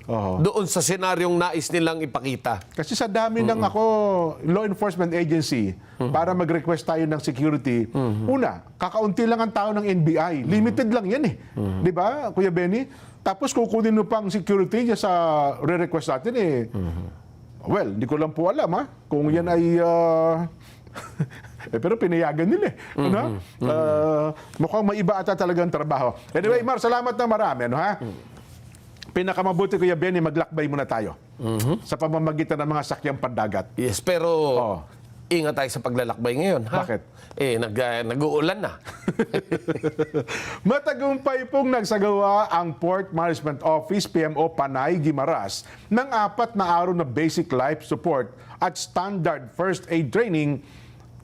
Oho. doon sa senaryong nais nilang ipakita. Kasi sa dami ng law enforcement agency, para mag-request tayo ng security, una, kakaunti lang ang tao ng NBI. Limited lang yan eh. Di ba, Kuya Benny? Tapos kukunin mo pang security niya sa re-request natin eh. Well, hindi ko lang po alam kung yan ay... pero pinayagan nila eh. Ano? Mukhang may iba ata talagang trabaho. Anyway, Mar, salamat na marami. Ano, ha? Pinakamabuti, Kuya Benny, maglakbay muna tayo sa pamamagitan ng mga sakyang pandagat. Yes, pero ingat tayo sa paglalakbay ngayon. Ha? Bakit? Nag-uulan na. Matagumpay pong nagsagawa ang Port Management Office, PMO Panay, Guimaras ng 4 na araw na basic life support at standard first aid training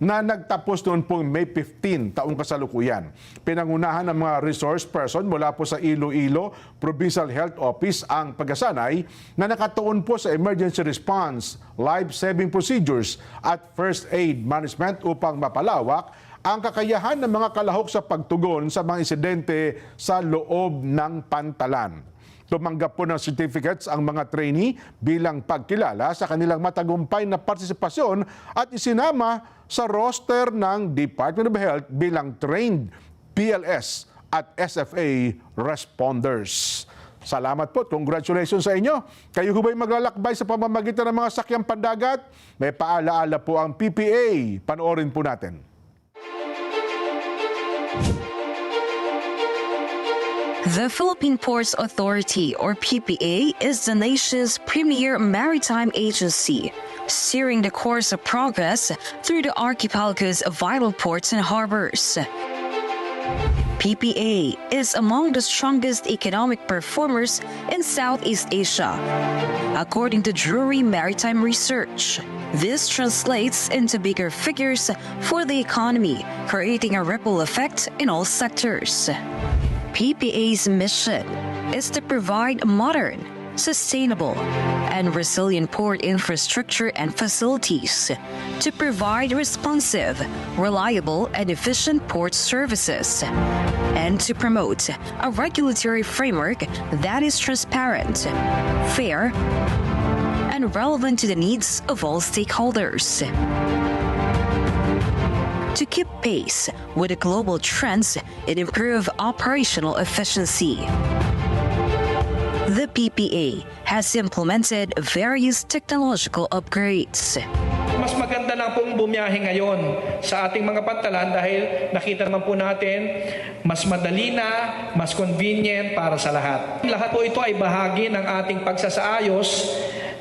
na nagtapos noon pong May 15, taong kasalukuyan. Pinangunahan ng mga resource person mula po sa Iloilo Provincial Health Office ang pagkasanay na nakatuon po sa emergency response, life-saving procedures at first aid management upang mapalawak ang kakayahan ng mga kalahok sa pagtugon sa mga insidente sa loob ng pantalan. Tumanggap po ng certificates ang mga trainee bilang pagkilala sa kanilang matagumpay na partisipasyon at isinama sa roster ng Department of Health bilang trained PLS at SFA responders. Salamat po. Congratulations sa inyo. Kayo ba'y maglalakbay sa pamamagitan ng mga sakyang pandagat? May paalaala po ang PPA. Panoorin po natin. The Philippine Ports Authority, or PPA, is the nation's premier maritime agency, steering the course of progress through the archipelago's vital ports and harbors. PPA is among the strongest economic performers in Southeast Asia, according to Drury Maritime Research. This translates into bigger figures for the economy, creating a ripple effect in all sectors. PPA's mission is to provide modern, sustainable, and resilient port infrastructure and facilities to provide responsive, reliable, and efficient port services, and to promote a regulatory framework that is transparent, fair, and relevant to the needs of all stakeholders. To keep pace with the global trends and improve operational efficiency. The PPA has implemented various technological upgrades. Mas maganda lang pong bumiyahe ngayon sa ating mga pantalan dahil nakita naman po natin mas madali na, mas convenient para sa lahat. Lahat po ito ay bahagi ng ating pagsasaayos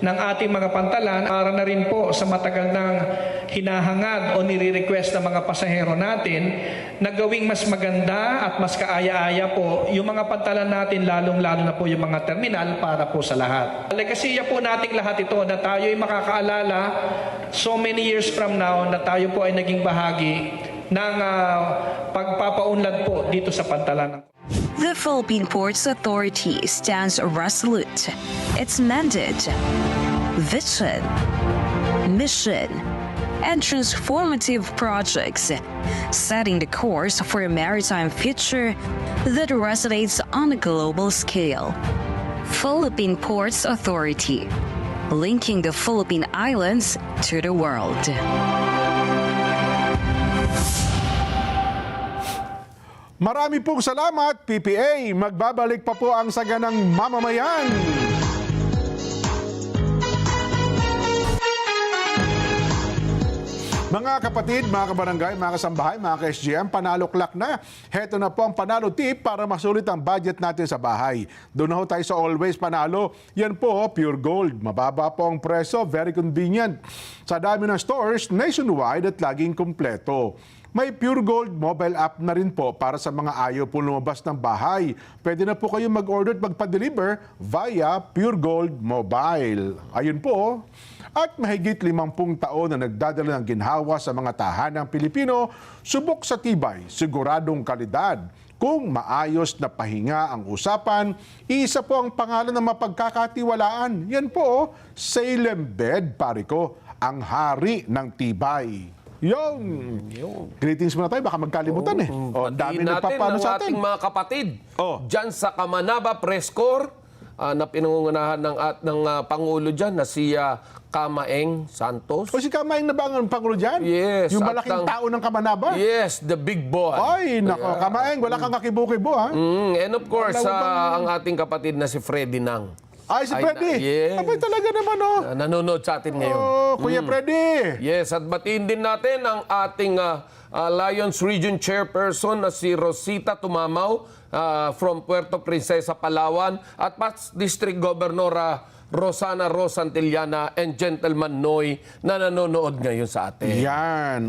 ng ating mga pantalan para na rin po sa matagal ng hinahangad o nire-request ng mga pasahero natin na gawing mas maganda at mas kaaya-aya po yung mga pantalan natin, lalong-lalo na po yung mga terminal para po sa lahat. Legasiya po nating lahat ito na tayo ay makakaalala so many years from now na tayo po ay naging bahagi ng pagpapaunlad po dito sa pantalan. The Philippine Ports Authority stands resolute. Its mandate, vision, mission, and transformative projects, setting the course for a maritime future that resonates on a global scale. Philippine Ports Authority, linking the Philippine Islands to the world. Marami pong salamat, PPA. Magbabalik pa po ang Saganang Mamamayan. Mga kapatid, mga kabarangay, mga kasambahay, mga ka-SGM, panalo clock na. Heto na po ang panalo tip para masulit ang budget natin sa bahay. Doon na ho tayo sa Always Panalo. Yan po, pure gold. Mababa po ang presyo, very convenient. Sa dami ng stores, nationwide at laging kumpleto. May Pure Gold mobile app na rin po para sa mga ayaw po lumabas ng bahay. Pwede na po kayo mag-order at magpa-deliver via Pure Gold Mobile. Ayun po. At mahigit 50 taon na nagdadala ng ginhawa sa mga tahanang Pilipino, subok sa tibay, siguradong kalidad. Kung maayos na pahinga ang usapan, isa po ang pangalan ng mapagkakatiwalaan. Yan po, Salem Bed Parico, ang hari ng tibay. Yung greetings muna tayo, baka magkalimutan ang dami nagpapano sa atin. Ating mga kapatid dyan sa Kamanaba Press Corps na pinangungunahan ng Pangulo dyan na si Kamaeng Santos. O si Kamaeng na ba ang Pangulo dyan? Yes. Yung malaking tao ng Kamanaba? Yes, the big boy. Ay, nako, Kamaeng, wala kang kakibo-kibo, ha? And of course, ang ating kapatid na si Freddy Nang. Ay, si Freddy. Yes. Abay, talaga naman, Nanonood sa atin ngayon. Oh, Kuya Freddy. Yes, at batiin din natin ang ating Lions Region Chairperson na si Rosita Tumamaw from Puerto Princesa, Palawan, at Past District Governor Rosana Rosantillana and Gentleman Noy na nanonood ngayon sa atin. Yan,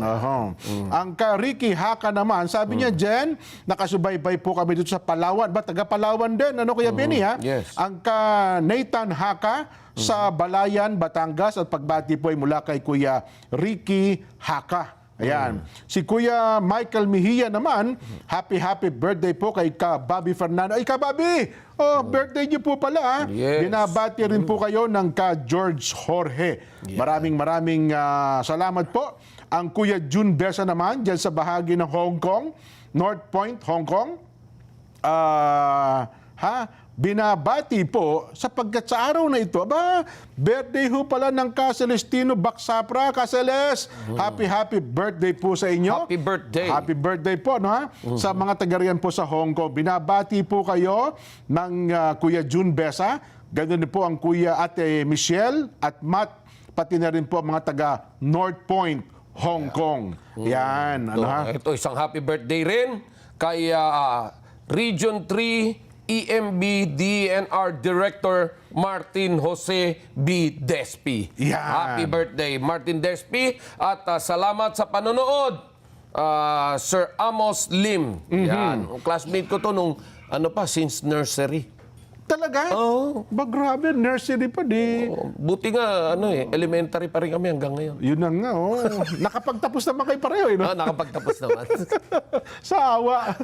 Ang ka Ricky Haka naman, sabi niya, Jen, nakasubaybay po kami dito sa Palawan. Ba, taga Palawan din, ano Kuya Benny, ha? Yes. Ang ka Nathan Haka sa Balayan, Batangas, at pagbati po ay mula kay Kuya Ricky Haka. Ayan. Si Kuya Michael Mejia naman, happy birthday po kay Ka Bobby Fernando. Ay, Ka Bobby! Birthday niyo po pala, ha? Yes. Binabati rin po kayo ng Ka George Jorge. Maraming salamat po. Ang Kuya June Besa naman, dyan sa bahagi ng Hong Kong, North Point, Hong Kong. Binabati po sapagkat sa araw na ito, birthday ho pala ng Ka Celestino Baksapra. Ka Celes, happy birthday po sa inyo. Happy birthday. Happy birthday po, no, ha? Sa mga taga-riyan po sa Hong Kong. Binabati po kayo ng Kuya June Besa. Ganun din po ang Kuya Ate Michelle at Matt, pati na rin po ang mga taga North Point, Hong Kong. Yan, ano ha? Ito, isang happy birthday rin kay Region 3 EMB DNR Director Martin Jose B. Despi. Yan. Happy birthday, Martin Despi. At salamat sa panonood, Sir Amos Lim. Yan. Ang classmate ko to nung since nursery. Talaga? Ba, grabe, nursery pa di. Buti nga, elementary pa rin kami hanggang ngayon. Yun na nga, nakapagtapos naman kayo pareho, no? Nakapagtapos naman. Sawa.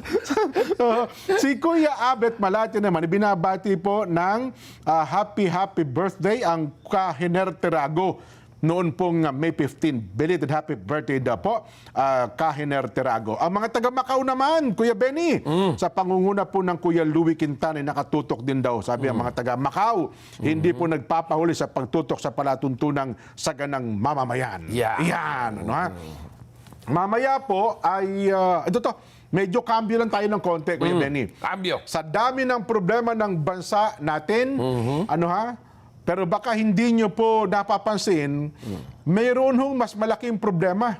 Si Kuya Abet Malate naman, binabati po ng happy birthday ang Kahiner Tirago. Noon pong May 15, belated happy birthday daw po, Kahiner Tirago. Ang mga taga Macau naman, Kuya Benny, sa pangunguna po ng Kuya Louie Quintana, nakatutok din daw. Sabi ang mga taga Macau, hindi po nagpapahuli sa pagtutok sa palatuntunang saganang mamamayan. Yan, ano ha? Mamaya po ay, medyo cambio lang tayo ng konti, Kuya Benny. Cambio. Sa dami ng problema ng bansa natin, pero baka hindi nyo po napapansin, mayroon hong mas malaking problema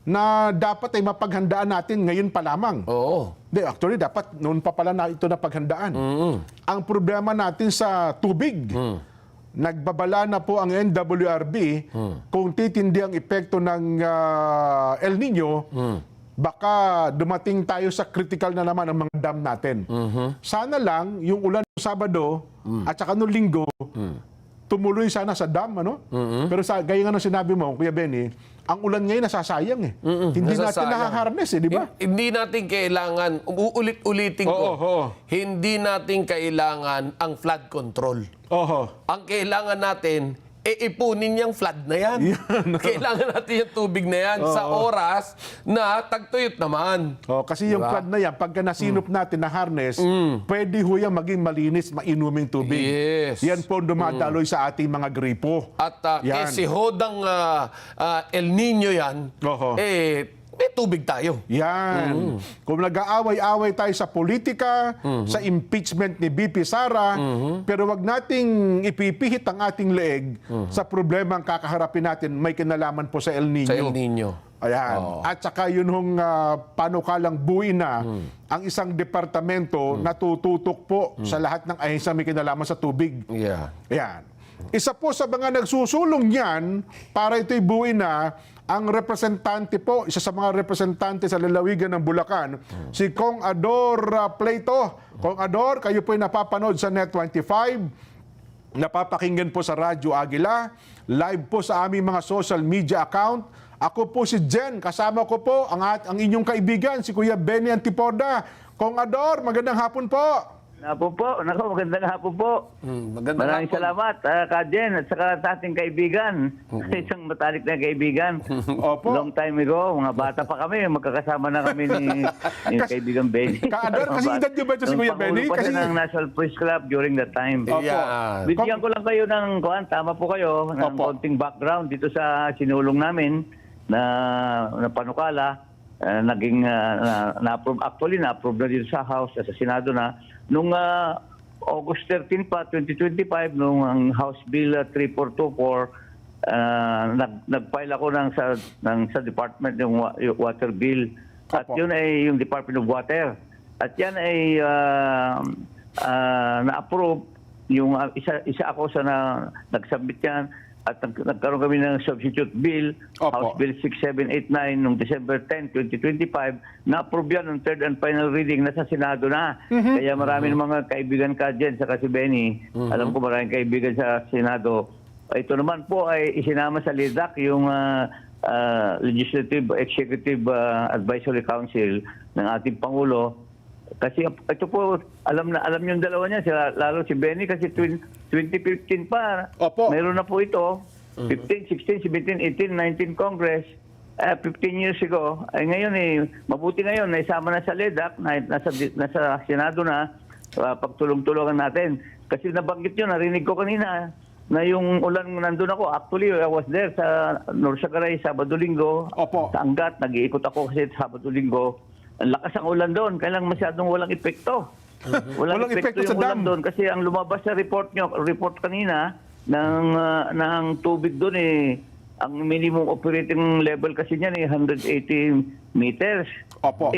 na dapat ay mapaghandaan natin ngayon pa lamang. Oo. Actually, dapat noon pa pala na ito na paghandaan. Ang problema natin sa tubig, nagbabala na po ang NWRB kung titindi ang epekto ng El Nino, baka dumating tayo sa critical na naman ang mga dam natin. Sana lang yung ulan ng Sabado at saka nung Linggo, tumuloy sana sa dam, Pero gaya nga ng sinabi mo, Kuya Benny, ang ulan ngayon nasasayang Hindi natin nakaharness, di ba? Hindi natin kailangan, uulit-ulitin ko, hindi natin kailangan ang flood control. Ang kailangan natin, ipunin yung flood na yan. Kailangan natin yung tubig na yan sa oras na tagtuyot naman. Kasi yung flood na yan, pagka nasinop natin na harness, pwede ho yan maging malinis, mainuming tubig. Yes. Yan po dumadaloy sa ating mga gripo. At kasi hodang El Nino yan, may tubig tayo. Yan. Kung nag-aaway-away tayo sa politika, sa impeachment ni BP Sara, pero wag nating ipipihit ang ating leeg sa problema ang kakaharapin natin, may kinalaman po sa El Nino. Sa El Nino. Ayan. At saka yun hong panukalang buuin na ang isang departamento na tututok po sa lahat ng ahensya may kinalaman sa tubig. Yeah. Ayan. Isa po sa mga nagsusulong niyan para ito'y buuin na ang representante po, isa sa mga representante sa lalawigan ng Bulacan, si Kong Ador Plato. Kong Ador, kayo po'y napapanood sa Net25, napapakinggan po sa Radyo Agila, live po sa aming mga social media account. Ako po si Jen, kasama ko po ang inyong kaibigan, si Kuya Benny Antipoda. Kong Ador, magandang hapon po. Magandang hapon po. Maraming salamat, Ka Jen, at saka sa ating kaibigan. Isang matalik na kaibigan. Opo. Long time ago, mga bata pa kami, magkakasama na kami ni kaibigan Benny. Ka-Ador, kasi edad niyo ba ito si Kuya Benny? Kasi ng National Press Club during that time. Opo. Yeah. Bigyan ko lang kayo ng, tama po kayo, ng Opo. konting background dito sa sinulong namin na panukala. Naging na-approve, actually na-approve na dito sa House at sa Senado na nung August 13 pa, 2025, nung ang House Bill 3424, nag-file ako sa Department ng Water Bill. At Opo. yun ay yung Department of Water. At yan ay na-approve. Yung isa ako sa nag-submit yan. At nagkaroon kami ng substitute bill, Opo. House Bill 6789 noong December 10, 2025, na-approve yan ng third and final reading nasa Senado na. Kaya marami ng mga kaibigan ka dyan, saka si Benny, alam ko maraming kaibigan sa Senado. Ito naman po ay isinama sa LIDAC, yung Legislative Executive Advisory Council ng ating Pangulo. Kasi ito po, alam yung dalawa niya, lalo si Benny, kasi 2015 pa, Opo. meron na po ito. 15, 16, 17, 18, 19 Congress, 15 years ago. Ay ngayon mabuti ngayon, naisama na sa LEDAC, nasa Senado na, pagtulong-tulungan natin. Kasi nabanggit yun, narinig ko kanina, na yung ulan nandun ako. Actually, I was there sa Norsagaray, Sabado-Linggo. Opo. Sa Angat, nag-iikot ako kasi Sabado-Linggo. Ang lakas ang ulan doon, kailang masyadong walang epekto. Walang epekto sa yung dam. ulan doon kasi ang lumabas sa report kanina ng tubig doon ang minimum operating level kasi niyan 180 meters. Opo.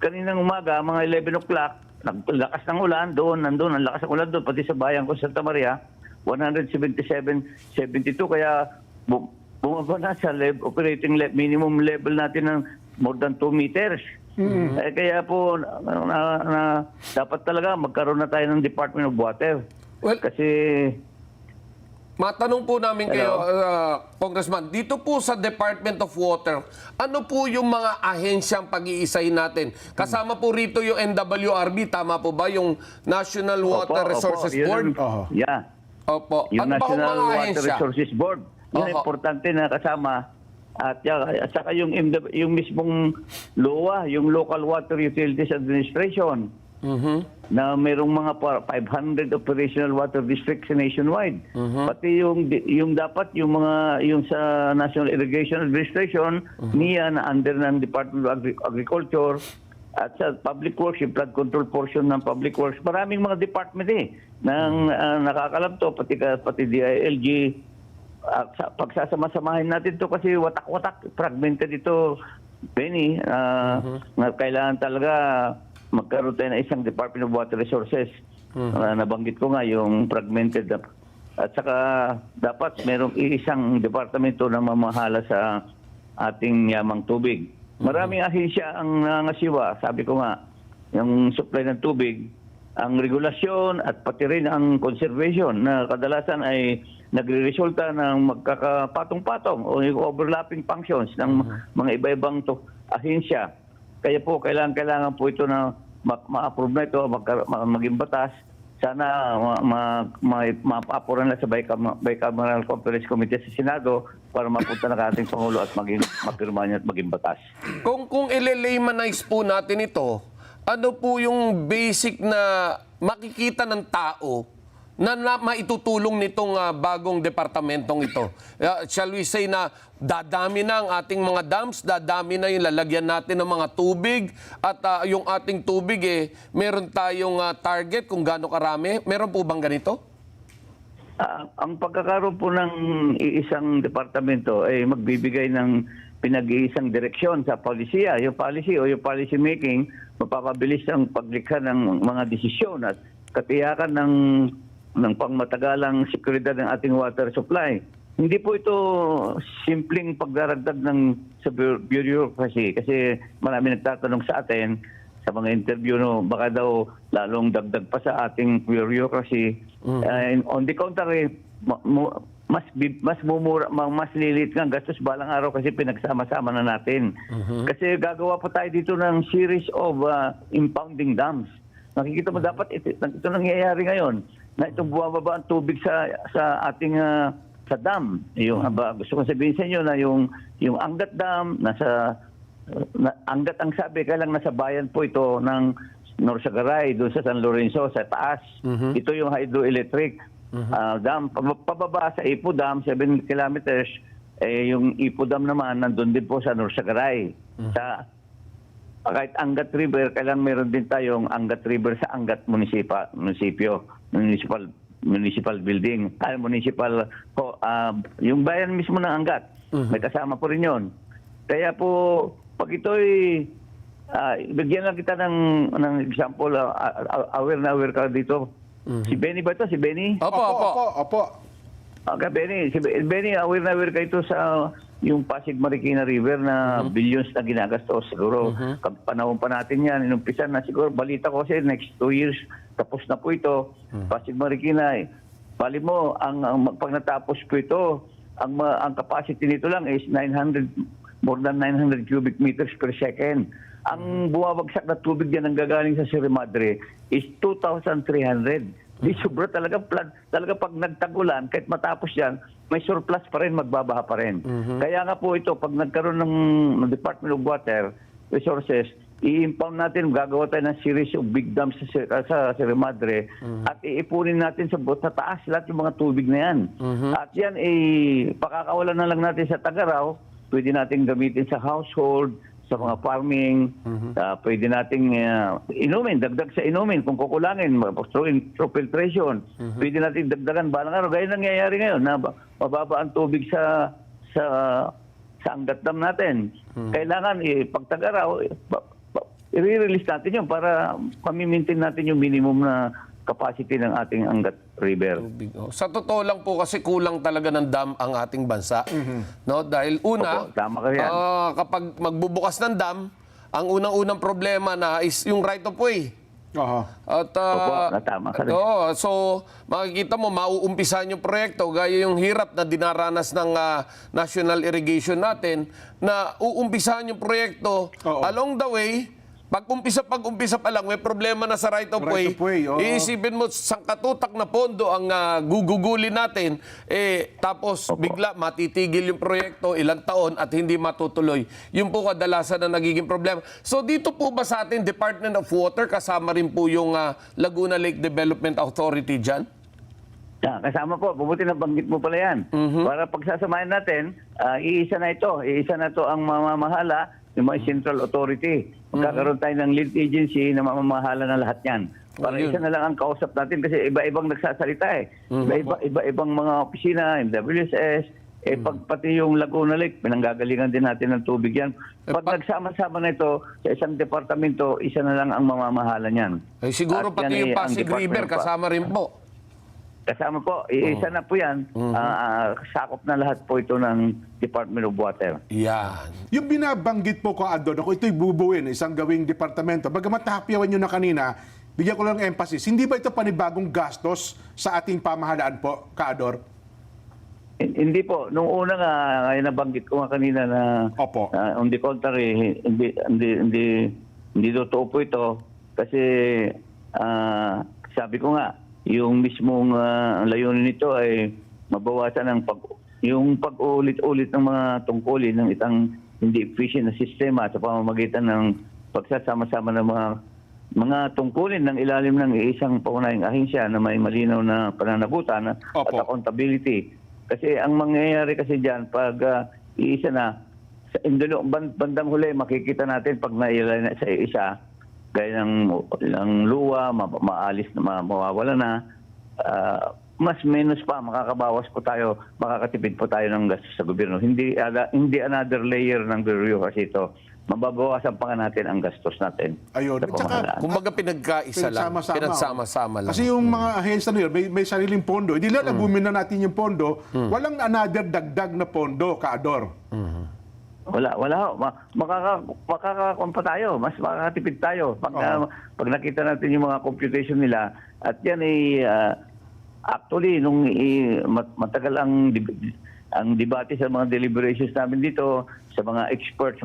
Kaninang umaga, mga 11 o'clock, naglakas ng ulan doon, nandun, ang lakas ng ulan doon, pati sa bayan ko, Santa Maria, 177, 72, kaya bumaba na sa minimum level natin ng more than 2 meters. Kaya po, dapat talaga magkaroon na tayo ng Department of Water. Well, Kasi, matanong po namin kayo, Congressman, dito po sa Department of Water, ano po yung mga ahensyang pag-iisahin natin? Kasama po rito yung NWRB, tama po ba? Yung National Water Resources yun Board? Yeah. Opo. Yung Ano ba ang National mga Water ahensya? Resources Board. Yun ang Oho. importante na kasama. At saka yung mismong LOA, yung Local Water Utilities Administration, na mayroong mga 500 operational water districts nationwide. Pati yung dapat yung sa National Irrigation Administration, NIA na under ng Department of Agriculture, at sa Public Works, yung flood control portion ng Public Works, maraming mga department nang nakakalam to, pati DILG. Pagsasama-samahin natin to kasi watak-watak, fragmented ito, Benny, na kailangan talaga magkaroon tayo ng isang Department of Water Resources. Nabanggit ko nga yung fragmented. At saka dapat merong isang departamento na mamahala sa ating yamang tubig. Maraming ahensya ang nangasiwa, sabi ko nga, yung supply ng tubig, ang regulasyon at pati rin ang conservation na kadalasan ay nagre-resulta ng magkakapatong-patong o yung overlapping functions ng mga iba-ibang ahensya. Kaya po, kailangan po ito na ma-approve na ito, maging batas. Sana ma-approve na sa Bicameral Conference Committee sa Senado para mapunta na ating Pangulo at mapirma niya at maging batas. Kung i-laymanize po natin ito, ano po yung basic na makikita ng tao na maitutulong nitong bagong departamentong ito? Shall we say na dadami na ang ating mga dams, dadami na yung lalagyan natin ng mga tubig, at yung ating tubig, meron tayong target kung gaano karami? Meron po bang ganito? Ang pagkakaroon po ng iisang departamento ay magbibigay ng pinag-iisang direksyon sa polisiya. Yung policy o yung policy making, mapapabilis ang paglikha ng mga desisyon at katiyakan ng pangmatagalang seguridad ng ating water supply. Hindi po ito simpleng pagdaragdag sa bureaucracy kasi marami nagtatanong sa atin sa mga interview, baka daw lalong dagdag pa sa ating bureaucracy. On the contrary, mas mumura, mas lilit ng gastos balang araw kasi pinagsama-sama na natin. Kasi gagawa pa tayo dito ng series of impounding dams. Nakikita mo dapat ito nangyayari ngayon na itong bumababa ang tubig sa ating sa dam. Gusto ko sabihin sa inyo na yung Angat Dam Angat ang sabi, kaya lang nasa bayan po ito ng Norsagaray, doon sa San Lorenzo, sa taas. Ito yung hydroelectric dam. Pababa sa Ipo Dam, 7 kilometers, yung Ipo Dam naman, nandun din po sa Norsagaray. Kahit Angat River, kailangan meron din tayong Angat River sa Angat municipal building. Yung bayan mismo ng Angat, may kasama po rin yun. Kaya po, pag ito'y, bigyan lang kita ng example, aware ka dito. Si Benny ba ito? Si Benny? Opo. Okay, Benny. Si Benny, aware ka ito sa yung Pasig Marikina River na billions na ginagastos. Siguro, panahon pa natin yan. Inumpisan na siguro, balita ko kasi next 2 years, tapos na po ito. Pasig Marikina, bali mo, pag natapos po ito, ang capacity nito lang is more than 900 cubic meters per second. Ang bumabagsak na tubig yan ang gagaling sa Sierra Madre is 2,300. Di sobra talaga pag nagtagulan, kahit matapos yan, may surplus pa rin, magbabaha pa rin. Kaya nga po ito, pag nagkaroon ng Department of Water Resources, i-impound natin, gagawa tayo ng series of big dams sa Sierra Madre at iipunin natin sa taas lahat yung mga tubig na yan. At yan, pakakawalan na lang natin sa Tagaraw, pwede natin gamitin sa household, sa mga farming, pwede nating inumin, dagdag sa inumin, kung kukulangin, through filtration, pwede natin dagdagan balang araw. Gaya nangyayari ngayon, na mababa ang tubig sa Angat Dam natin. Kailangan, pagtagaraw, i-release natin yun para pamimintin natin yung minimum na capacity ng ating Angat River. Sa totoo lang po kasi kulang talaga ng dam ang ating bansa. No? Dahil una, Opo, tama ka yan. kapag magbubukas ng dam, ang unang-unang problema na is yung right of way. At, tama ka rin. so, makikita mo, mauumpisan yung proyekto, gaya yung hirap na dinaranas ng national irrigation natin, na uumpisahan yung proyekto, along the way, pag-umpisa pa lang, may problema na sa right of way. Iisipin mo, sangkatutak na pondo ang gugugulin natin, tapos bigla matitigil yung proyekto ilang taon at hindi matutuloy. Yun po kadalasan na nagiging problema. So dito po ba sa ating Department of Water, kasama rin po yung Laguna Lake Development Authority dyan? Kasama po, bubuti na banggit mo pala yan. Para pagsasamahin natin, iisa na to ang mamamahala, yung mga central authority. Magkakaroon tayo ng lead agency na mamamahala ng lahat yan. Para isa na lang ang kausap natin kasi iba-ibang nagsasalita Iba-ibang mga opisina, WSS, pati yung Laguna Lake, pinanggagalingan din natin ng tubig yan. Pag nagsama-sama na ito sa isang departamento, isa na lang ang mamamahala niyan. Siguro At pati yan yung Pasig River kasama rin po. Kasama po, isa na po yan. Sakop na lahat po ito ng Department of Water. Yan. Yung binabanggit po ko, Adon, ako ito'y bubuin, isang gawing departamento. Bagamat tahapyawan nyo na kanina, bigyan ko lang ng emphasis. Hindi ba ito panibagong gastos sa ating pamahalaan po, Kaador? Hindi po. Nung una nga, nabanggit ko nga kanina na Opo. On the contrary, hindi totoo po ito. Kasi sabi ko nga, yung mismong layunin nito ay mabawasan yung pag-ulit-ulit ng mga tungkulin ng isang hindi efficient na sistema sa pamamagitan ng pagsasama-sama ng mga mga tungkulin ng ilalim ng isang paunahing ahensya na may malinaw na pananagutan at Opo. accountability. Kasi ang mangyayari kasi diyan pag iisa na sa bandang huli makikita natin pag nailagay na sa isa gaya ng luwa, maalis na mawawala na, mas menos pa makakabawas po tayo, makakatipid po tayo ng gastos sa gobyerno. Hindi another layer ng bureau kasi ito. Mababawasan pa nga natin ang gastos natin. Ayun. sa At saka, pamahalaan. Kumbaga pinagkaisa lang. Pinagsama-sama lang. Kasi yung mga ahensya na yun, may sariling pondo. Hindi lang nabumin na natin yung pondo, walang another dagdag na pondo, Kaador. Wala. Makakakuha pa tayo. Mas makakatipid tayo. Pag nakita natin yung mga computation nila. At yan ay actually, nung matagal ang debate sa mga deliberations namin dito, sa mga experts.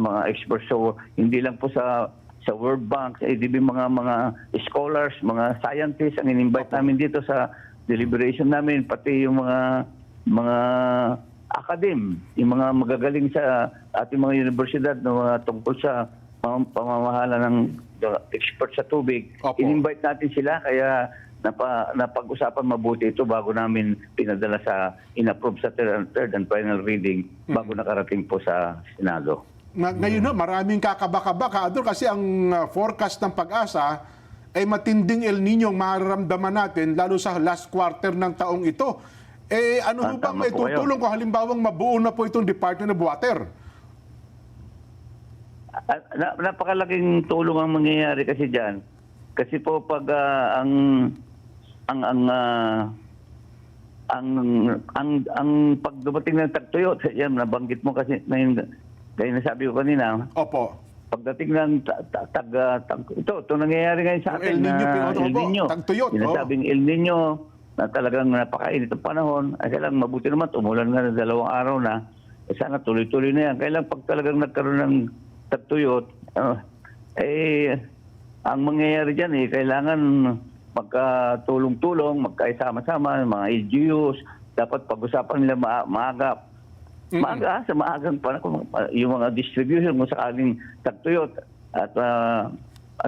So, hindi lang po sa World Bank, sa ADB, mga scholars, mga scientists ang in-invite namin dito sa deliberation namin, pati yung mga yung mga magagaling sa ating mga universidad na mga tungkol sa pamamahala ng expert sa tubig. Opo. In-invite natin sila, kaya napag-usapan mabuti ito bago namin pinadala in-approve sa third and final reading bago nakarating po sa Senado. Ngayon na, maraming kakaba-kaba, Kaador, kasi ang forecast ng Pag-asa ay matinding El Nino ang mararamdaman natin lalo sa last quarter ng taong ito. Ano ho bang Tama may po kayo. tutulong kung halimbawang mabuo na po itong Department of Water? Napakalaking tulong ang mangyayari kasi diyan. Kasi po pag ang pagdumating ng tagtuyot, yan nabanggit mo kasi kaya nasabi ko kanina, Opo. pagdating ng ito nangyayari ngayon sa Yung El atin Nino, na pinatawag El po, Nino. tagtuyot, Sinasabing El Nino na talagang napakainit ang panahon. Ay kailang mabuti naman, umulan nga ng 2 araw na. Sana tuloy-tuloy na yan. Kailang pag talagang nagkaroon ng tagtuyot, ang mangyayari dyan kailangan magkatulong-tulong, magkaisama-sama, mga LGUs, dapat pag-usapan nila maaga. Maaga, sa maagang panahon, yung mga distribution kung sakaling tagtuyot at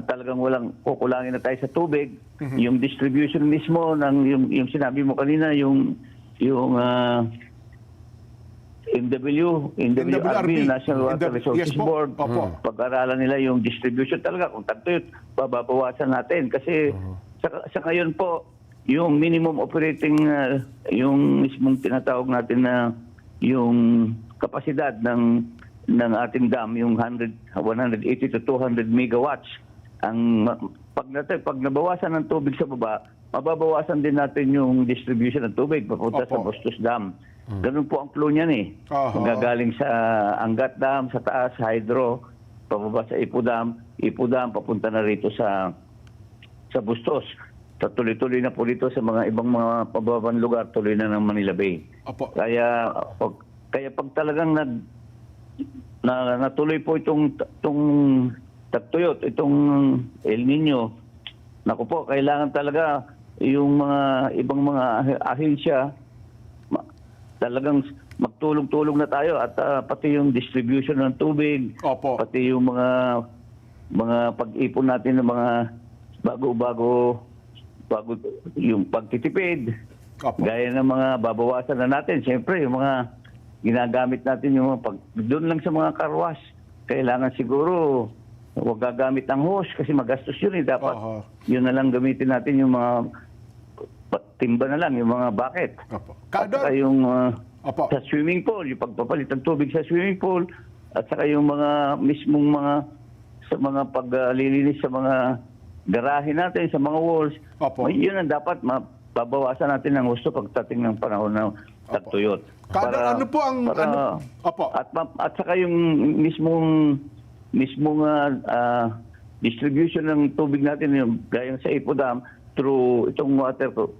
talagang walang kukulangin na tayo sa tubig, yung distribution mismo ng yung sinabi mo kanina, yung NWRB, National Water Resources Yes po. Board, Opo. pag-aralan nila yung distribution talaga. Kung tagtuyot, babawasan natin. Kasi sa ngayon po, yung minimum operating, yung mismong tinatawag natin na yung kapasidad ng ating dam, yung 180 to 200 megawatts. Pag nabawasan ng tubig sa baba, mababawasan din natin yung distribution ng tubig papunta sa Opo. Bustos Dam. Ganun po ang flow niyan Magagaling sa Angat Dam, sa taas, hydro, pababa sa Ipo Dam, papunta na rito sa Bustos. Tuloy-tuloy na po dito sa mga ibang mga pababang lugar, tuloy na ng Manila Bay. Opo. Kaya pag talagang natuloy po itong tagtuyot, itong El Nino, naku po, kailangan talaga yung mga ibang mga ahensya talagang magtulong-tulong na tayo at pati yung distribution ng tubig, Opo. pati yung mga pag-ipon natin ng mga bago yung pagtitipid. Opo. Gaya ng mga babawasan na natin, siyempre yung mga ginagamit natin yung doon lang sa mga karwas. Kailangan siguro huwag gagamit ng hose kasi magastos yun dapat. Yun na lang gamitin natin yung mga timba na lang, yung mga bucket. Opo. At Kaador, saka yung Opo. sa swimming pool, yung pagpapalit ng tubig sa swimming pool, at saka yung mga mismong sa mga paglilinis sa mga garahe natin, sa mga walls. Opo. Yun ang dapat babawasan natin ng gusto pagdating ng panahon ng tagtuyot. Kaador, ano po ang... Opo. At saka yung mismong distribution ng tubig natin, yung gayang sa Ipo Dam, through itong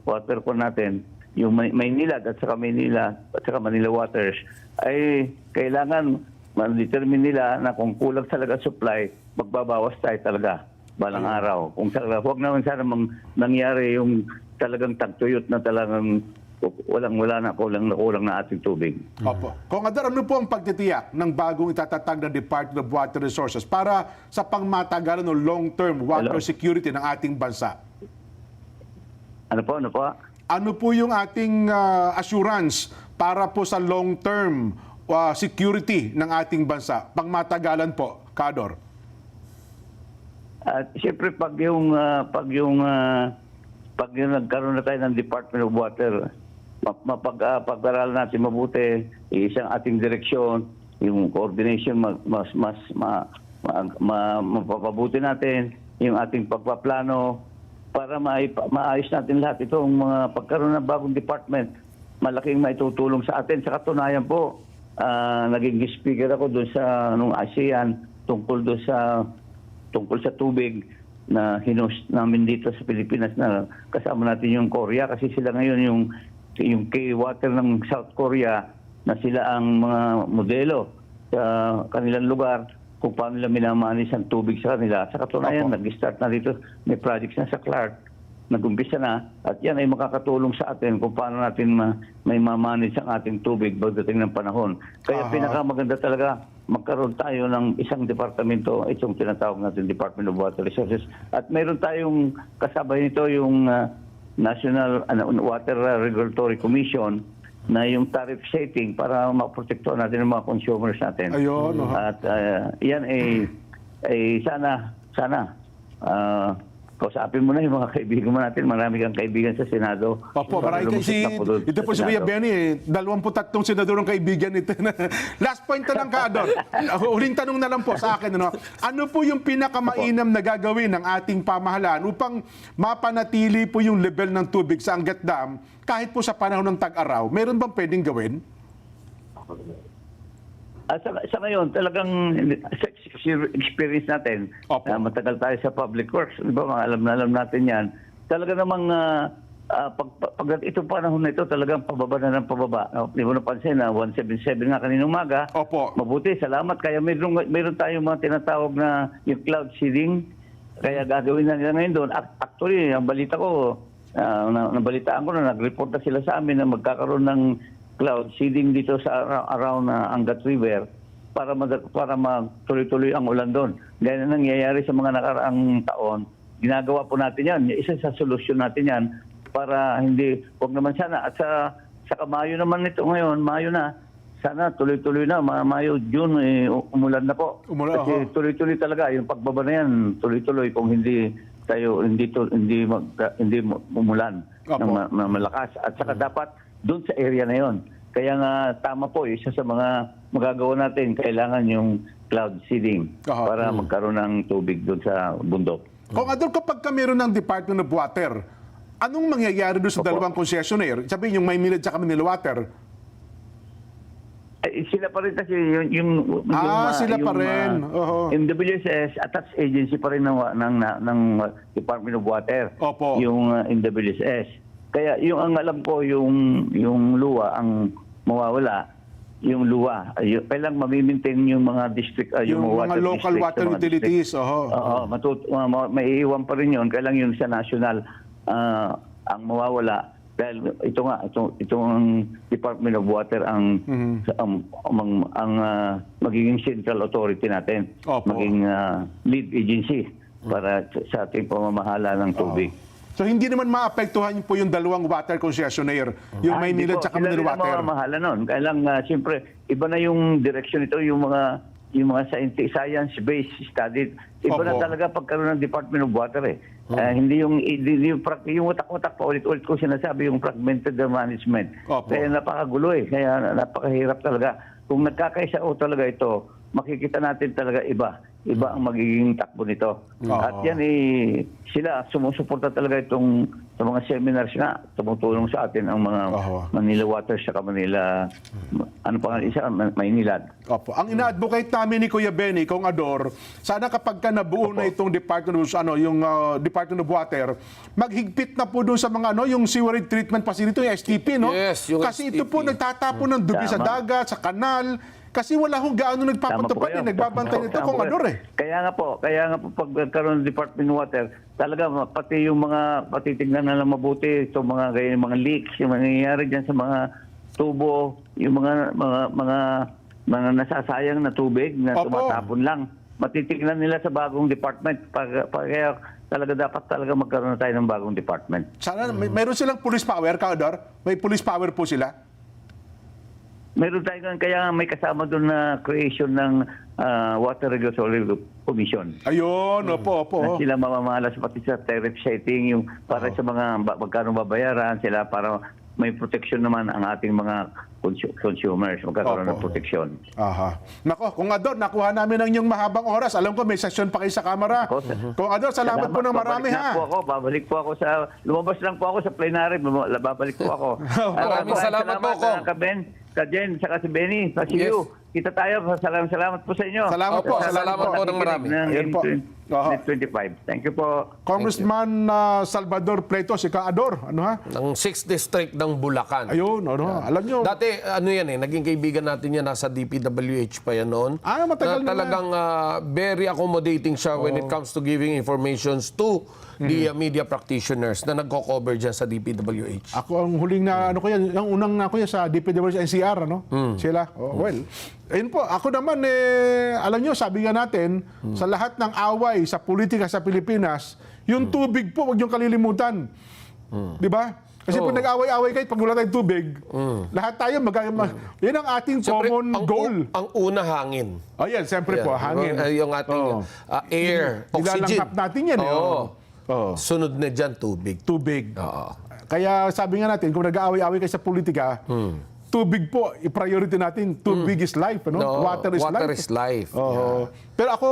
water ko natin, yung Maynilad at saka Manila Waters, ay kailangan ma-determine nila na kung kulang talaga supply, magbabawas tayo talaga balang araw. Kung talaga, huwag naman sana nangyari yung talagang tagtuyot na talagang wala na kulang na ating tubig. Opo. Kung ano po ang pagtitiyak ng bagong itatatag ng Department of Water Resources para sa pangmatagalan o long-term water Hello? security ng ating bansa? Ano po? Ano po yung ating assurance para po sa long-term security ng ating bansa? Pangmatagalan po, Kador. At siyempre pag yung nagkaroon na tayo ng Department of Water, pag-aralan natin mabuti, isang ating direksyon, yung coordination mapapabuti natin, yung ating pagpaplano para maayos natin lahat itong mga pagkaroon ng bagong department. Malaking maitutulong sa atin. Sa katunayan po, naging speaker ako doon sa nung ASEAN tungkol sa tubig na hinost namin dito sa Pilipinas, na kasama natin yung Korea kasi sila ngayon yung K-Water ng South Korea, na sila ang mga modelo sa kanilang lugar kung paano nila minamanis ang tubig sa kanila. Sa katunayan, nag-start na dito, may projects na sa Clark, nag-umpisa na, at yan ay makakatulong sa atin kung paano natin may mamanis ang ating tubig pagdating ng panahon. Kaya pinakamaganda talaga magkaroon tayo ng isang departamento, itong tinatawag natin Department of Water Resources. At mayroon tayong kasabay nito yung National Water Regulatory Commission na yung tariff setting para maprotektuhan natin ang mga consumers natin. Ayun. At yan ay sana kausapin mo na yung mga kaibigan mo natin. Marami kang kaibigan sa Senado. Opo, marami ito po si Kuya Benny, 23 senador ang kaibigan nito. Last point na lang, Kador. Huling tanong na lang po sa akin. Ano po yung pinakamainam na gagawin ng ating pamahalaan upang mapanatili po yung level ng tubig sa Angat Dam kahit po sa panahon ng tag-araw? Meron bang pwedeng gawin? Sa ngayon, talagang sa experience natin, matagal tayo sa public works, di ba, alam natin yan. Talaga namang pag itong panahon na ito, talagang pababa na ng pababa. Di mo napansin na 177 nga kaninang umaga. Opo. Mabuti, salamat. Kaya mayroon tayong mga tinatawag na yung cloud seeding. Kaya gagawin na nila ngayon doon. Actually, ang balita ko, nabalitaan ko na nag-report na sila sa amin na magkakaroon ng cloud seeding dito sa around Angat River para magtuloy-tuloy ang ulan doon. Gaya na nangyayari sa mga nakaraang taon, ginagawa po natin yan. Isa sa solusyon natin yan para huwag naman sana. At sa Mayo naman nito ngayon, Mayo na, sana tuloy-tuloy na, Mayo, June, umulan na po. Kasi tuloy-tuloy talaga, yung pagbaba na yan, tuloy-tuloy kung hindi umulan ng malakas. At saka dapat doon sa area na yon. Kaya nga tama po, isa sa mga magagawa natin, kailangan yung cloud seeding para magkaroon ng tubig doon sa bundok. Kung kapag meron ng Department of Water, anong mangyayari doon sa dalawang concessionaire? Sabihin yung Maynilad at Manila Water. Sila pa rin kasi sila pa rin. Yung WSS, attached agency pa rin ng Department of Water. Opo. Yung WSS. Kaya yung ang alam ko, yung luwa ang mawawala, yung luwa. Kailang mamimaintain yung mga district, yung mga local water utilities. Maiiwan pa rin yun. Kailang yun sa national ang mawawala. Dahil itong Department of Water ang magiging central authority natin. Maging lead agency para sa ating pamamahala ng tubig. So hindi naman maapektuhan po yung dalawang water concessionaire, yung Maynilad at Manila Water. Sila rin ang mamahala nun. Kailang siyempre, iba na yung direction ito, yung mga science-based study. Iba na talaga pagkaroon ng Department of Water eh. Hindi yung watak-watak pa ulit-ulit ko sinasabi, yung fragmented management. Kaya napakagulo eh. Kaya napakahirap talaga. Kung nagkakaisa talaga ito, makikita natin talaga iba ang magiging takbo nito. At yan sila sumusuporta talaga itong sa mga seminars na tumutulong sa atin ang mga Manila Water sa Manila, Maynilad. Opo. Ang ina-advocate namin ni Kuya Benny, Kong Ador, sana kapag na buo na itong Department of Water, maghigpit na po doon sa mga yung sewerage treatment facility, yung STP, no? Yes, yung Kasi ito STP. po nagtatapon ng dugi sa dagat, sa kanal. Kasi wala hong gaano Tama po nagpapatupad kayo. nagbabantay nito, Tama po Commodore kayo. Kaya nga po pag nagkaroon ng Department of Water, talaga pati yung mga patitignan na lang mabuti itong mga ganyan, mga leaks, yung nangyayari diyan sa mga tubo, yung mga nasasayang na tubig na Opo. tumatapon lang. Matitignan nila sa bagong department. Kaya dapat talaga magkaroon na tayo ng bagong department. Sana mayroon silang police power, Commodore? May police power po sila? Meron tayo kaya may kasama doon na creation ng Water Regulatory Commission. Ayun, opo. Na sila mamamalas pati sa tariff setting, yung para sa mga magkano babayaran sila para may protection naman ang ating mga consumers, magkakaroon ng Opo. protection. Aha. Nako, Kung Ador, nakuha namin ang inyong mahabang oras. Alam ko may session pa kayo sa kamera. Ako, Kung Ador, salamat po ng marami, ha? Babalik po ako lumabas lang po ako sa plenary, babalik po ako. Maraming salamat po, Kong. Ka Jen, saka si Benny, sa Yes. you. Kita tayo, salamat po sa inyo. Salamat Opo, po. salamat po ng marami. Ayan po. Net 25. Thank you po. Congressman Salvador Pleito, si Ador, ano ha? Ng 6th District ng Bulacan. Ayun, ano, alam nyo. Dati, naging kaibigan natin yan, nasa DPWH pa yan noon. Matagal na talagang very accommodating siya when it comes to giving informations to the media practitioners na nagko-cover dyan sa DPWH. Ako ang huling na, ang unang na sa DPWH NCR, ano? Sila. Well, ayun po, ako naman, alam nyo, sabi nga natin, sa lahat ng away sa politika sa Pilipinas, yung tubig po, huwag niyong kalilimutan. Di ba? Kasi pag nag-away-away kayo, pag wala tayong tubig, lahat tayo yan ang ating Siyempre, common goal. Ang una, hangin. Oh, yan, siyempre po, hangin. Yung ating air, oxygen. Nilalanghap natin yan. Oo. Sunod na dyan, tubig. Tubig. Oo. Kaya sabi nga natin, kung nag-aaway-aaway kayo sa politika, tubig po, i-priority natin. Tubig is life, ano? No, Water is life. Oo. Pero ako,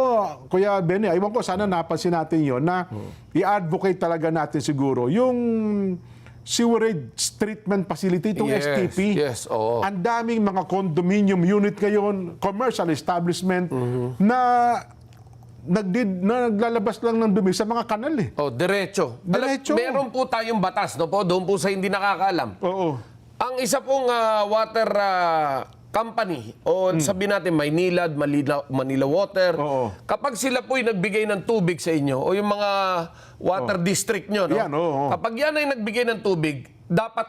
Kuya Benny, aywan ko, sana napansin natin yon na i-advocate talaga natin siguro yung sewerage treatment facility, itong Yes, STP. yes, oo. Ang daming mga condominium unit ngayon, commercial establishment, na naglalabas lang ng dumi sa mga kanal eh. Diretso. Diretso. Meron po tayong batas, no po? Doon po sa hindi nakakaalam. Oo. Ang isa pong water company, o sabihin natin Maynilad, Manila Water, Oo. kapag sila po'y nagbigay ng tubig sa inyo, o yung mga water district nyo, no? Yan, oo. Kapag yan ay nagbigay ng tubig, dapat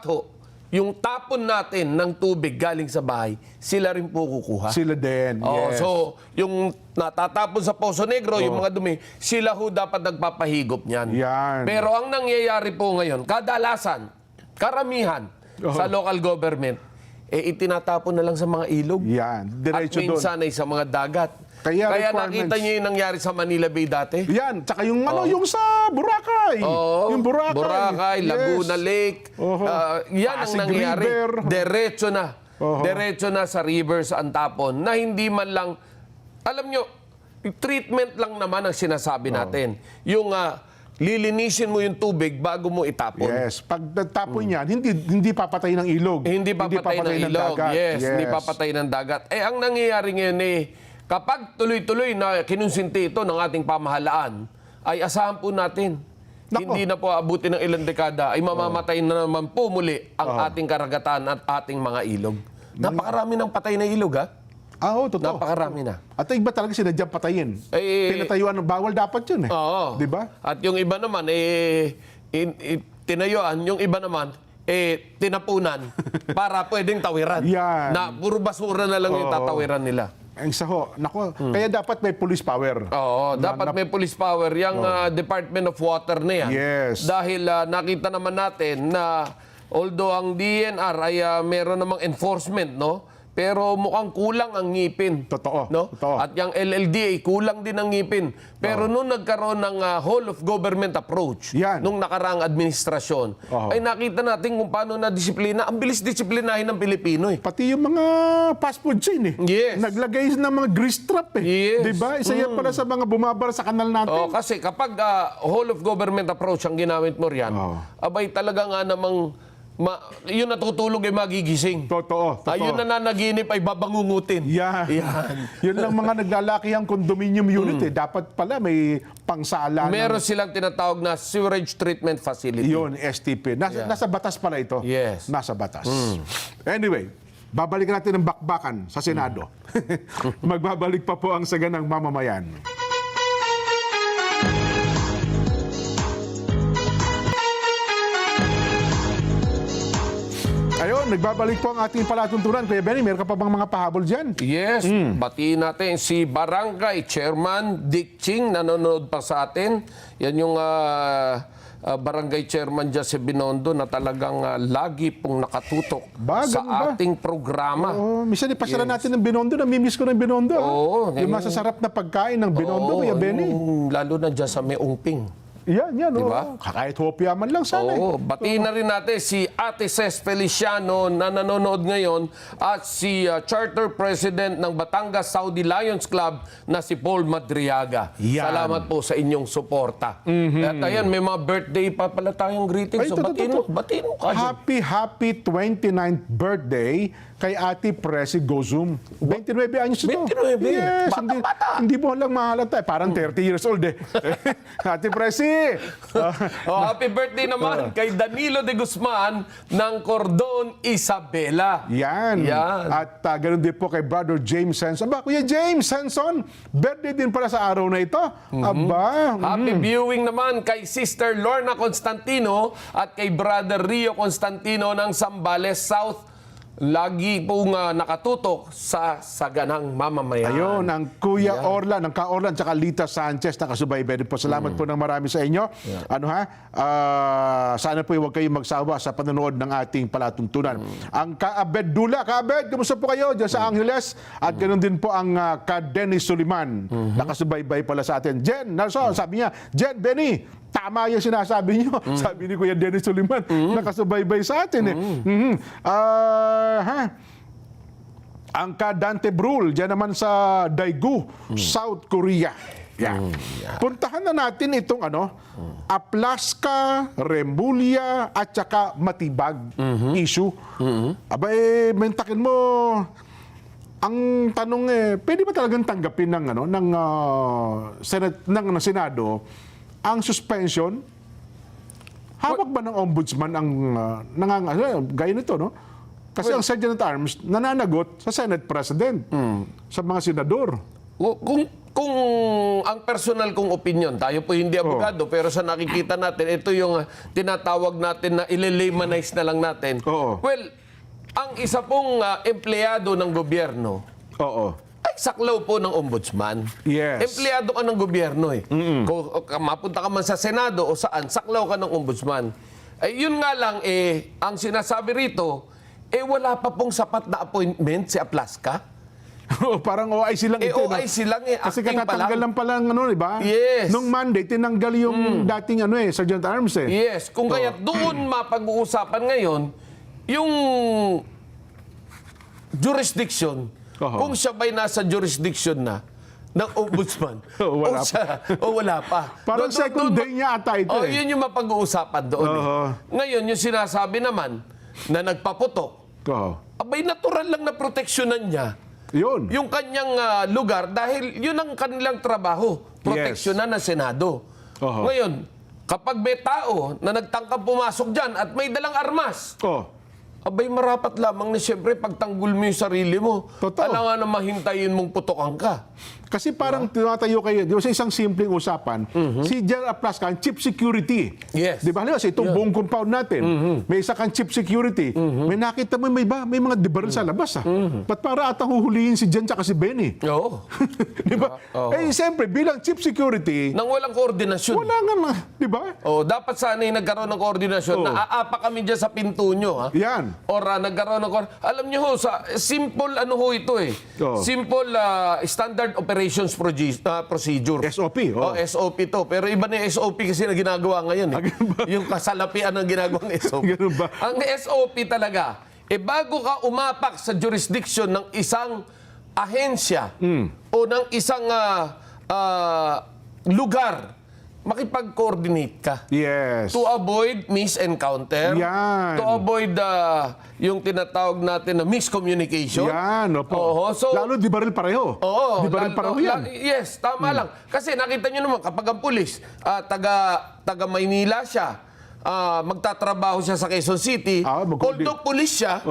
yung tapon natin ng tubig galing sa bahay, sila rin po kukuha. Sila din. Oo, Yes. so yung natatapon sa Poso Negro, yung mga dumi, sila ho dapat nagpapahigop niyan. Yan. Pero ang nangyayari po ngayon, kadalasan, karamihan sa local government, itinatapon na lang sa mga ilog. Yan. Diretso At doon. minsan ay sa mga dagat. Kaya requirements- nakita niyo yung nangyari sa Manila Bay dati? Yan, tsaka yung yung sa Boracay. Oo, Yung Boracay. Yes. Laguna Lake. Oho. Yan ang Pasig nangyari. River. Diretso na. Oho. Diretso na sa rivers ang tapon na hindi man lang, alam nyo, treatment lang naman ang sinasabi natin. Yung lilinisin mo yung tubig bago mo itapon. Yes. Pag nagtapon yan, hindi papatay ng ilog. Hindi papatay ng ilog. dagat. Yes, hindi papatay ng dagat. Ang nangyayari ngayon kapag tuloy-tuloy na kinonsinti ito ng ating pamahalaan, ay asahan po natin. Nako. Hindi na po abuti ng ilang dekada, ay mamamatay na naman po muli ang ating karagatan at ating mga ilog. Napakarami ng patay na ilog, ha? Oo, totoo. Napakarami na. At iba talaga sinadyang patayin. Pinatayuan ng bawal dapat yun eh. Oo. Di ba? At yung iba naman, tinayuan, yung iba naman, tinapunan para pwedeng tawiran. Yan. Na puro basura na lang yung tatawiran nila. Ang saho. Nako, kaya dapat may police power. Oo, dapat may police power. Yung Department of Water na yan. Yes. Dahil nakita naman natin na although ang DNR ay meron namang enforcement, no? Pero mukhang kulang ang ngipin. Totoo, No? totoo. At yung LLDA, kulang din ang ngipin. Pero nung nagkaroon ng whole of government approach, Yan. nung nakaraang administrasyon, ay nakita natin kung paano na disiplina. Ang bilis disiplinahin ng Pilipino eh. Pati yung mga fast food chain eh. Yes. Naglagay ng mga grease trap eh. Yes. Di ba? Isa yan pala sa mga bumabara sa kanal natin. Oh, kasi kapag whole of government approach ang ginamit mo riyan, abay talaga nga namang yun natutulog ay magigising. Totoo. Ayun na nanaginip ay babangungutin. Yan. Yun lang mga naglalaki ang condominium unit eh. Dapat pala may pangsala. Meron silang tinatawag na sewerage treatment facility. Yun, STP. Nasa batas pala ito. Yes. Nasa batas. Anyway, babalikan natin ang bakbakan sa Senado. Magbabalik pa po ang Saganang Mamamayan. Ayun, nagbabalik po ang ating palatuntunan. Kuya Benny, meron ka pa bang mga pahabol dyan? Yes, batiin natin si Barangay Chairman Dick Ching, nanonood pa sa atin. Yan yung Barangay Chairman Jose Binondo na talagang lagi pong nakatutok Ba, sa ganun ba? ating programa. Oh, minsan ipasara natin ng Binondo. Namimiss ko ng Binondo. Oo, Yung masasarap na pagkain ng Binondo, Kuya Benny. Lalo na dyan sa may ungping. Yan. Diba? Kahit hopya man lang sana. Oo, batiin na rin natin si Ate Ces Feliciano na nanonood ngayon at si Charter President ng Batangas Saudi Lions Club na si Paul Madriaga. Yan. Salamat po sa inyong suporta. At ayan, may mga birthday pa pala tayong greetings. Ay, So totoo. batiin mo kasi. Happy 29th birthday kay Ate Presi Gozum. 29 anyos ito. 29? Yes, Bata-bata. hindi mo lang mahalata. Parang 30 years old eh. Ate Presi. Happy birthday naman kay Danilo de Guzman ng Cordon Isabela. Yan. At ganoon din po kay Brother James Henson. Aba, Kuya James Henson, birthday din pala sa araw na ito. Aba. Happy viewing naman kay Sister Lorna Constantino at kay Brother Rio Constantino ng Zambales South. Lagi pong nakatutok sa Saganang Mamamayan. Ayun, ang Kuya Orlan, ang Ka-Orlan, tsaka Lita Sanchez na kasubaybay din po. Salamat po ng marami sa inyo. Sana po huwag kayong magsawa sa panonood ng ating palatuntunan. Ang Ka-Abed Dula. Ka-Abed, kumusta po kayo dyan sa Angeles? At ganoon din po ang Ka-Dennis Suliman. Nakasubaybay pala sa atin. Jen, sabi niya, Jen, Benny, tama yung sinasabi niyo. Sabi ni Kuya Dennis Suliman, nakasubaybay sa atin eh. Ang Dante Brul, dyan naman sa Daegu, South Korea. Puntahan na natin itong Aplaska, Remulla, at saka Matibag issue. Abay, mentakin mo, ang tanong pwede ba talagang tanggapin ng Senado ang suspension? Hawak ba ng ombudsman ang gaya nito, no? Kasi ang Sergeant at Arms nananagot sa Senate President, sa mga senador. Kung ang personal kong opinion, tayo po hindi abogado, pero sa nakikita natin, ito yung tinatawag natin na ile-laymanize na lang natin. Oo. Well, ang isa pong empleyado ng gobyerno, ay saklaw po ng ombudsman. Yes. Empleyado ka ng gobyerno eh. Kung mapunta ka man sa Senado o saan, saklaw ka ng ombudsman. Ay, yun nga lang, ang sinasabi rito, wala pa pong sapat na appointment si Aplaska. Parang OIC lang ito. OIC lang Kasi acting pa katatanggal lang pala di ba? Yes. Nung Monday, tinanggal yung dating Sergeant at Arms eh. Yes. Kung kaya doon mapag-uusapan ngayon, yung jurisdiction, kung siya ba'y nasa jurisdiction na ng ombudsman, Wala wala pa. Parang second day niya ata ito eh. Yun yung mapag-uusapan doon. Ngayon, yung sinasabi naman na nagpaputok, abay natural lang na proteksyonan niya Yun. yung kanyang lugar dahil yun ang kanilang trabaho, proteksyonan ng Senado. Ngayon, kapag may tao na nagtangkang pumasok dyan at may dalang armas, abay marapat lamang na siyempre pagtanggol mo yung sarili mo. Totoo. Alangan na mahintayin mong putokan ka. Kasi parang tinatayo kayo, di ba sa isang simpleng usapan, si General Aplaska, ang chief security. Yes. Di ba? Sa itong buong compound natin, may isa kang chief security. May nakita mo, may mga debaril sa labas. Ba't para atang huhulihin si Jen tsaka si Benny? Oo. Di ba? Siyempre, bilang chief security, Nang walang koordinasyon. wala nga na, di ba? Dapat sana yung nagkaroon ng koordinasyon na aapa kami dyan sa pinto nyo. Ha? Yan. Or nagkaroon ng alam nyo ho, sa simple ito eh. Simple standard operations procedure. SOP. SOP to. Pero iba na yung SOP kasi na ginagawa ngayon eh. Yung kasalapian ng ginagawang SOP. Ganun ba? Ang SOP talaga, bago ka umapak sa jurisdiction ng isang ahensya o ng isang lugar, makipag-coordinate ka. Yes. To avoid misencounter. Yan. To avoid yung tinatawag natin na miscommunication. Yan, opo. Lalo di baril pareho. Oo. Di baril pareho yan. Yes, tama lang. Kasi nakita nyo naman, kapag ang pulis, taga Maynila siya, magtatrabaho siya sa Quezon City, although pulis siya,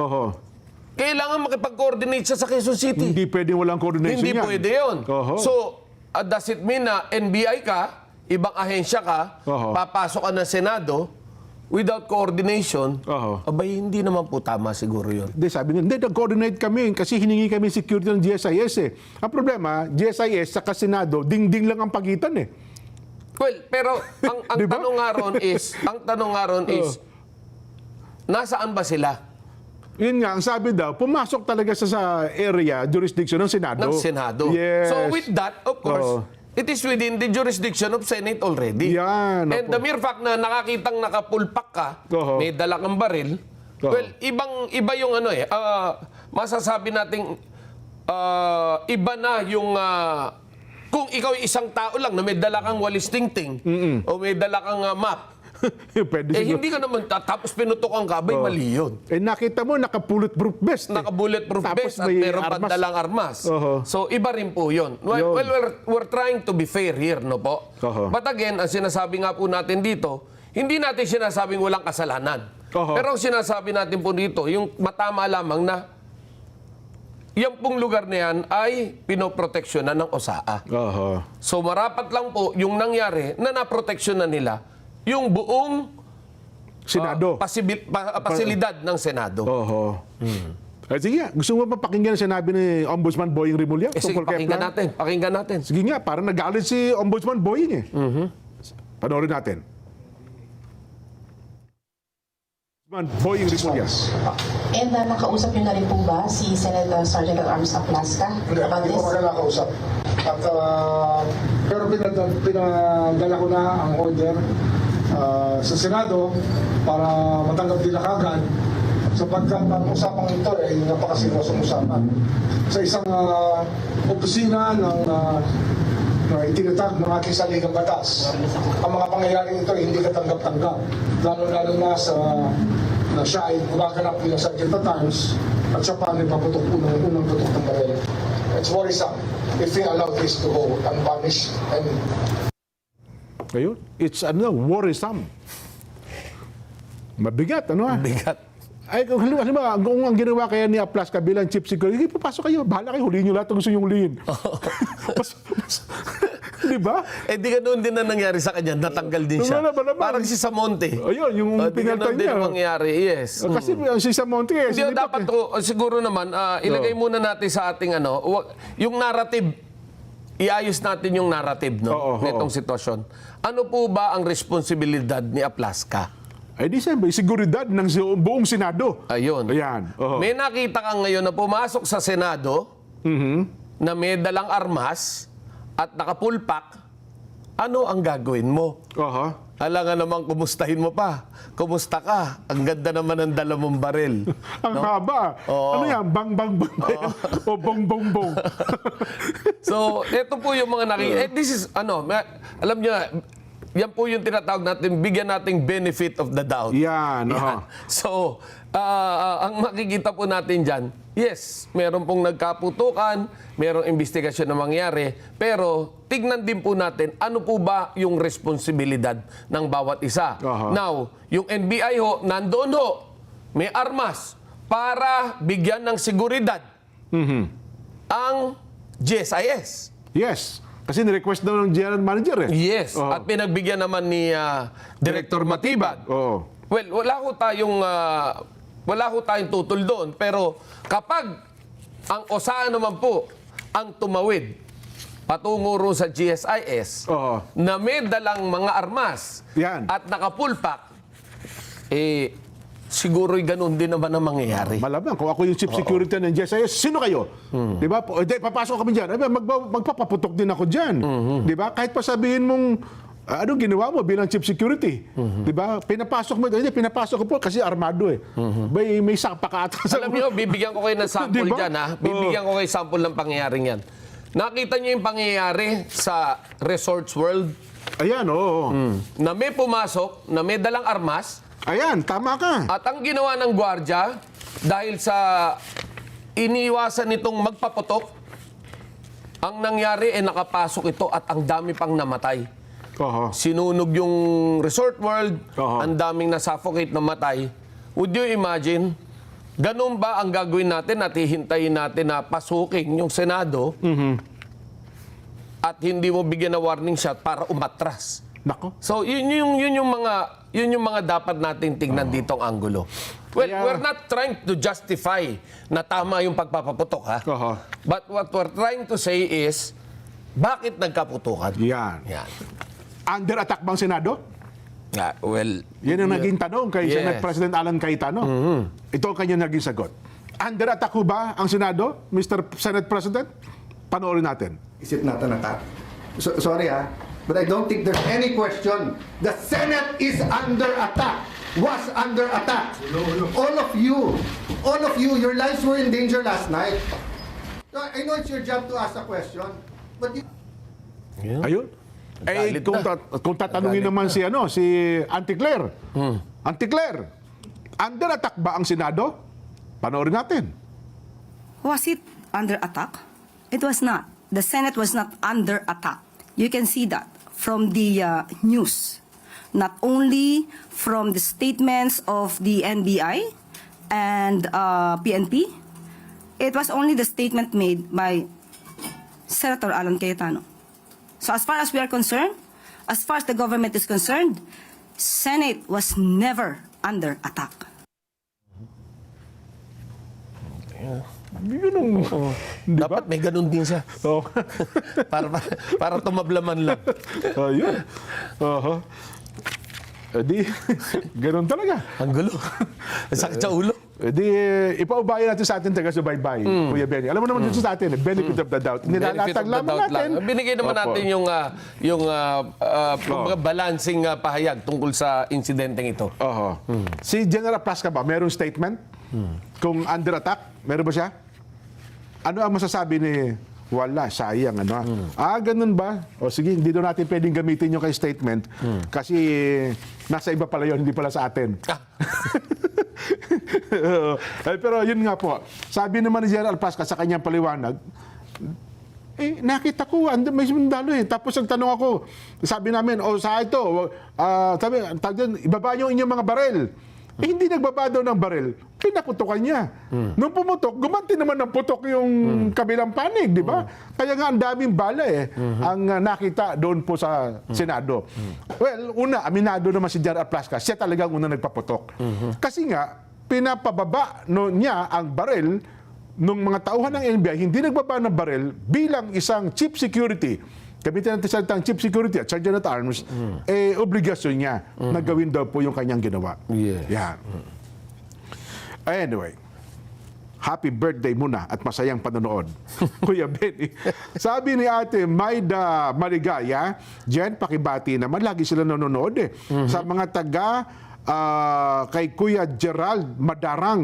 kailangan makipag-coordinate siya sa Quezon City. Hindi pwedeng walang coordination Hindi yan. pwede yun. Oho. So, does it mean na NBI ka, ibang ahensya ka, Oho. papasok ka ng Senado, without coordination, Oho. abay, hindi naman po tama siguro yun. Hindi, sabi nga, hindi, nag-coordinate kami kasi hiningi kami security ng GSIS eh. Ang problema, GSIS sa Senado, ding-ding lang ang pagitan eh. Well, pero ang Di ba? tanong nga ron is, nasaan ba sila? Yun nga, ang sabi daw, pumasok talaga sa area, jurisdiction ng Senado. Ng Senado. Yes. So with that, of course, Oo. it is within the jurisdiction of Senate already. Yan, And opo. the mere fact na nakakitang nakapulpak ka, Oo. may dala kang baril, Oo. well, iba yung ano eh, masasabi nating iba na yung kung ikaw ay isang tao lang na may dala kang walis tingting o may dala kang map, Pwede siguro. hindi ka naman tapos pinutukan ka, bay, mali yun. Eh nakita mo, naka-bulletproof vest. Eh. Naka-bulletproof Tapos vest at may meron pang armas. dalang armas. Oho. So, iba rin po yun. Well, we're trying to be fair here, no po? Oho. But again, ang sinasabi nga po natin dito, hindi natin sinasabing walang kasalanan. Oho. Pero ang sinasabi natin po dito, yung matama lamang na yung pong lugar na yan ay pinoproteksyonan ng OSAA. Oho. So, marapat lang po yung nangyari na naproteksyonan nila yung buong Senado. pasilidad ng Senado. Oho. Eh, sige nga, gusto mo pa pakinggan ang sinabi ni Ombudsman Boying Rimulya? Sige, tungkol kay plan? pakinggan natin. Sige nga, parang nagalit si Ombudsman Boying eh. Panoorin natin. Ombudsman Boying Rimulya. And nakausap niyo na rin po ba si Senator Sergeant at Arms Aplaska Hindi, about hindi this? ko nakausap. At, pero pinadala ko na ang order sa Senado para matanggap din na kagad sapagkat ang usapang ito ay napakaseryosong usapan. Sa isang opisina ng na itinatag ng ating saligang batas. Ang mga pangyayaring ito ay hindi katanggap-tanggap. Lalo-lalo na na siya ay gumaganap bilang Sergeant at Arms at siya pa ay paputok unang putok ng baril. It's worrisome if we allow this to go unpunished. And Ayun, it's worrisome. Mabigat, ano ah? Bigat. Ay, kung halimbawa, kung ang ginawa kaya ni Aplaska bilang chief security, papasok kayo, bahala kayo, huliin nyo lahat ang gusto nyo huliin. Di ba? Eh di ganun din na nangyari sa kanya, natanggal din siya. Wala ba naman? Parang si Samonte. Ayun, yung Di pinaltan ganun din niya. ang mangyari, yes. Kasi si Samonte eh. Hindi, sinibak dapat eh. to, siguro naman, ilagay muna natin sa ating yung narrative, iayos natin yung narrative Oo, nitong oo. sitwasyon. Ano po ba ang responsibilidad ni Aplaska? Ay di siyempre, seguridad ng buong Senado. Ayun. Ayan. Oo. May nakita ka ngayon na pumasok sa Senado na may dalang armas at nakapulpak, ano ang gagawin mo? Oho. Alangan naman, kumustahin mo pa. Kumusta ka? Ang ganda naman ng dala mong baril. Ang haba. Oo. Ano yan? Bang, bang, bang. O bong, bong, bong. So, ito po yung mga this is, alam nyo, yan po yung tinatawag natin, bigyan nating benefit of the doubt. Yan. Oho. So, ang makikita po natin dyan, yes, meron pong nagkaputukan, merong investigasyon na mangyari, pero tignan din po natin ano po ba yung responsibilidad ng bawat isa. Aha. Now, yung NBI ho, nandoon ho, may armas para bigyan ng seguridad ang GSIS. Yes. Kasi ni-request daw ng general manager eh. Yes, Oo. at pinagbigyan naman ni Director Matibag. Oo. Well, wala ho tayong tutol doon. Pero kapag ang OSAA naman po ang tumawid patungo ro sa GSIS Oo. na may dalang mga armas Yan. at nakapulpak, siguro'y ganun din naman ang mangyayari. Malamang, kung ako yung chief security ng GSIS, sino kayo? Di ba? Papasok kami dyan. Magpapaputok din ako dyan. Di ba? Kahit pa sabihin mong, anong ginawa mo bilang chief security? Di ba? Pinapasok mo. Hindi, pinapasok ko po kasi armado eh. May sapa ka ata sa Alam niyo, bibigyan ko kayo ng sample Diba? dyan, ha? Bibigyan ko kayo sample ng pangyayaring yan. Nakita niyo yung pangyayari sa Resorts World Ayan, oo. na may pumasok, na may dalang armas, Ayan, tama ka. at ang ginawa ng gwardya, dahil sa iniwasan nitong magpaputok, ang nangyari ay nakapasok ito at ang dami pang namatay. Oo. Sinunog yung Resort World, Oo. ang daming nasuffocate na matay. Would you imagine, Ganun ba ang gagawin natin at hihintayin natin na pasukin yung Senado at hindi mo bigyan ng warning shot para umatras? Nako. So yun yung mga dapat nating tignan ditong anggulo. Well, Kaya- we're not trying to justify na tama yung pagpapaputok, ha? Oho. But what we're trying to say is, bakit nagkaputukan? Yan. Yan. Under attack bang Senado? Well, Yan ang naging tanong kay Yes. Senate President Alan Cayetano. Ito ang kanyang naging sagot. Under attack ho ba ang Senado, Mr. Senate President? Panoorin natin. Is it not an attack? Sorry but I don't think there's any question. The Senate is under attack. Was under attack. All of you, your lives were in danger last night. So, I know it's your job to ask a question, but you... Ayun. Eh, Galit kung tatanungin naman si Auntie Claire. Auntie Claire, under attack ba ang Senado? Panoorin natin. Was it under attack? It was not. The Senate was not under attack. You can see that from the news. Not only from the statements of the NBI and PNP, it was only the statement made by Senator Alan Cayetano. So as far as we are concerned, as far as the government is concerned, Senate was never under attack. Yun ang... Di ba? dapat may ganun din siya. Oh. para tumablaman lang. Ayun. Oho. Di, ganun talaga. Ang gulo. Sakit sa ulo. Di, ipaubayan natin sa ating taga-subaybay, Kuya Benny. Alam mo naman dito sa atin, benefit of the doubt. Benefit of the doubt lang. Binigay naman Opo. natin yung kumbaga balancing pahayag tungkol sa insidenteng ito. Oho. Si General Plasca ba, merong statement? Kung under attack, meron ba siya? Ano ang masasabi ni... Wala, sayang. Ganun ba? O sige, hindi doon natin pwedeng gamitin yung kay statement kasi nasa iba pala yun, hindi pala sa atin. Pero yun nga po, sabi naman ni General Plasca sa kanyang paliwanag, nakita ko, may sundalo eh. Tapos ang tanong ako, sabi namin, sa ito, sabi, ibaba nyo inyong mga barel. Hindi nagbaba daw ng barel, pinaputokan niya. Nung pumutok, gumanti naman ng putok yung kabilang panig, di ba? Kaya nga ang daming bala ang nakita doon po sa Senado. Well, una, aminado naman si General Plasca, siya talagang una nagpaputok. Kasi nga, pinapababa niya ang barel nung mga tauhan ng NBI, hindi nagbaba ng barel bilang isang chief security. Gamitin natin salitang chief security at sergeant at arms, obligasyon niya na gawin daw po yung kanyang ginawa. Yes. Yan. Anyway, happy birthday muna at masayang panonood. Kuya Benny. Sabi ni Ate Maida Maligaya, Jen, pakibati naman. Lagi sila nanonood Sa mga taga kay Kuya Gerald Madarang.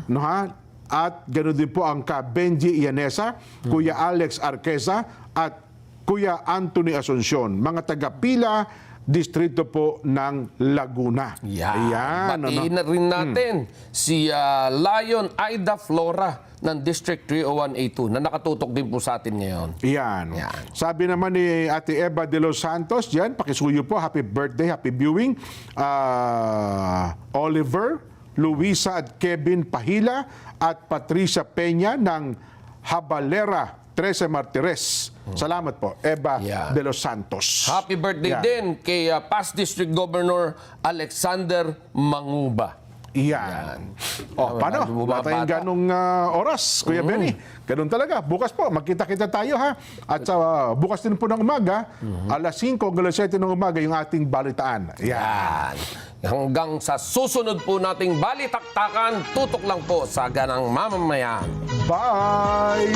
No, ha? At ganoon din po ang ka Benji Ianesa, Kuya Alex Arqueza, at Kuya Anthony Asuncion, mga taga-Pila, distrito po ng Laguna. Ayan. Batiin na rin natin si Lion Aida Flora ng District 301A2 na nakatutok din po sa atin ngayon. Yan. Sabi naman ni Ate Eva de los Santos, yan, pakisuyo po, happy birthday, happy viewing. Oliver, Luisa at Kevin Pahila at Patricia Peña ng Habalera, 13 Martires. Salamat po, Eva de los Santos. Happy birthday din kay past District Governor Alexander Manguba. Yan. Paano? Wala tayong ganong oras, Kuya Benny. Ganun talaga. Bukas po, magkita-kita tayo ha. At sa bukas din po ng umaga, alas 5 hanggang alas 7 ng umaga, yung ating balitaan. Yan. Hanggang sa susunod po nating balitaktakan, tutok lang po sa Ganang Mamamayan. Bye!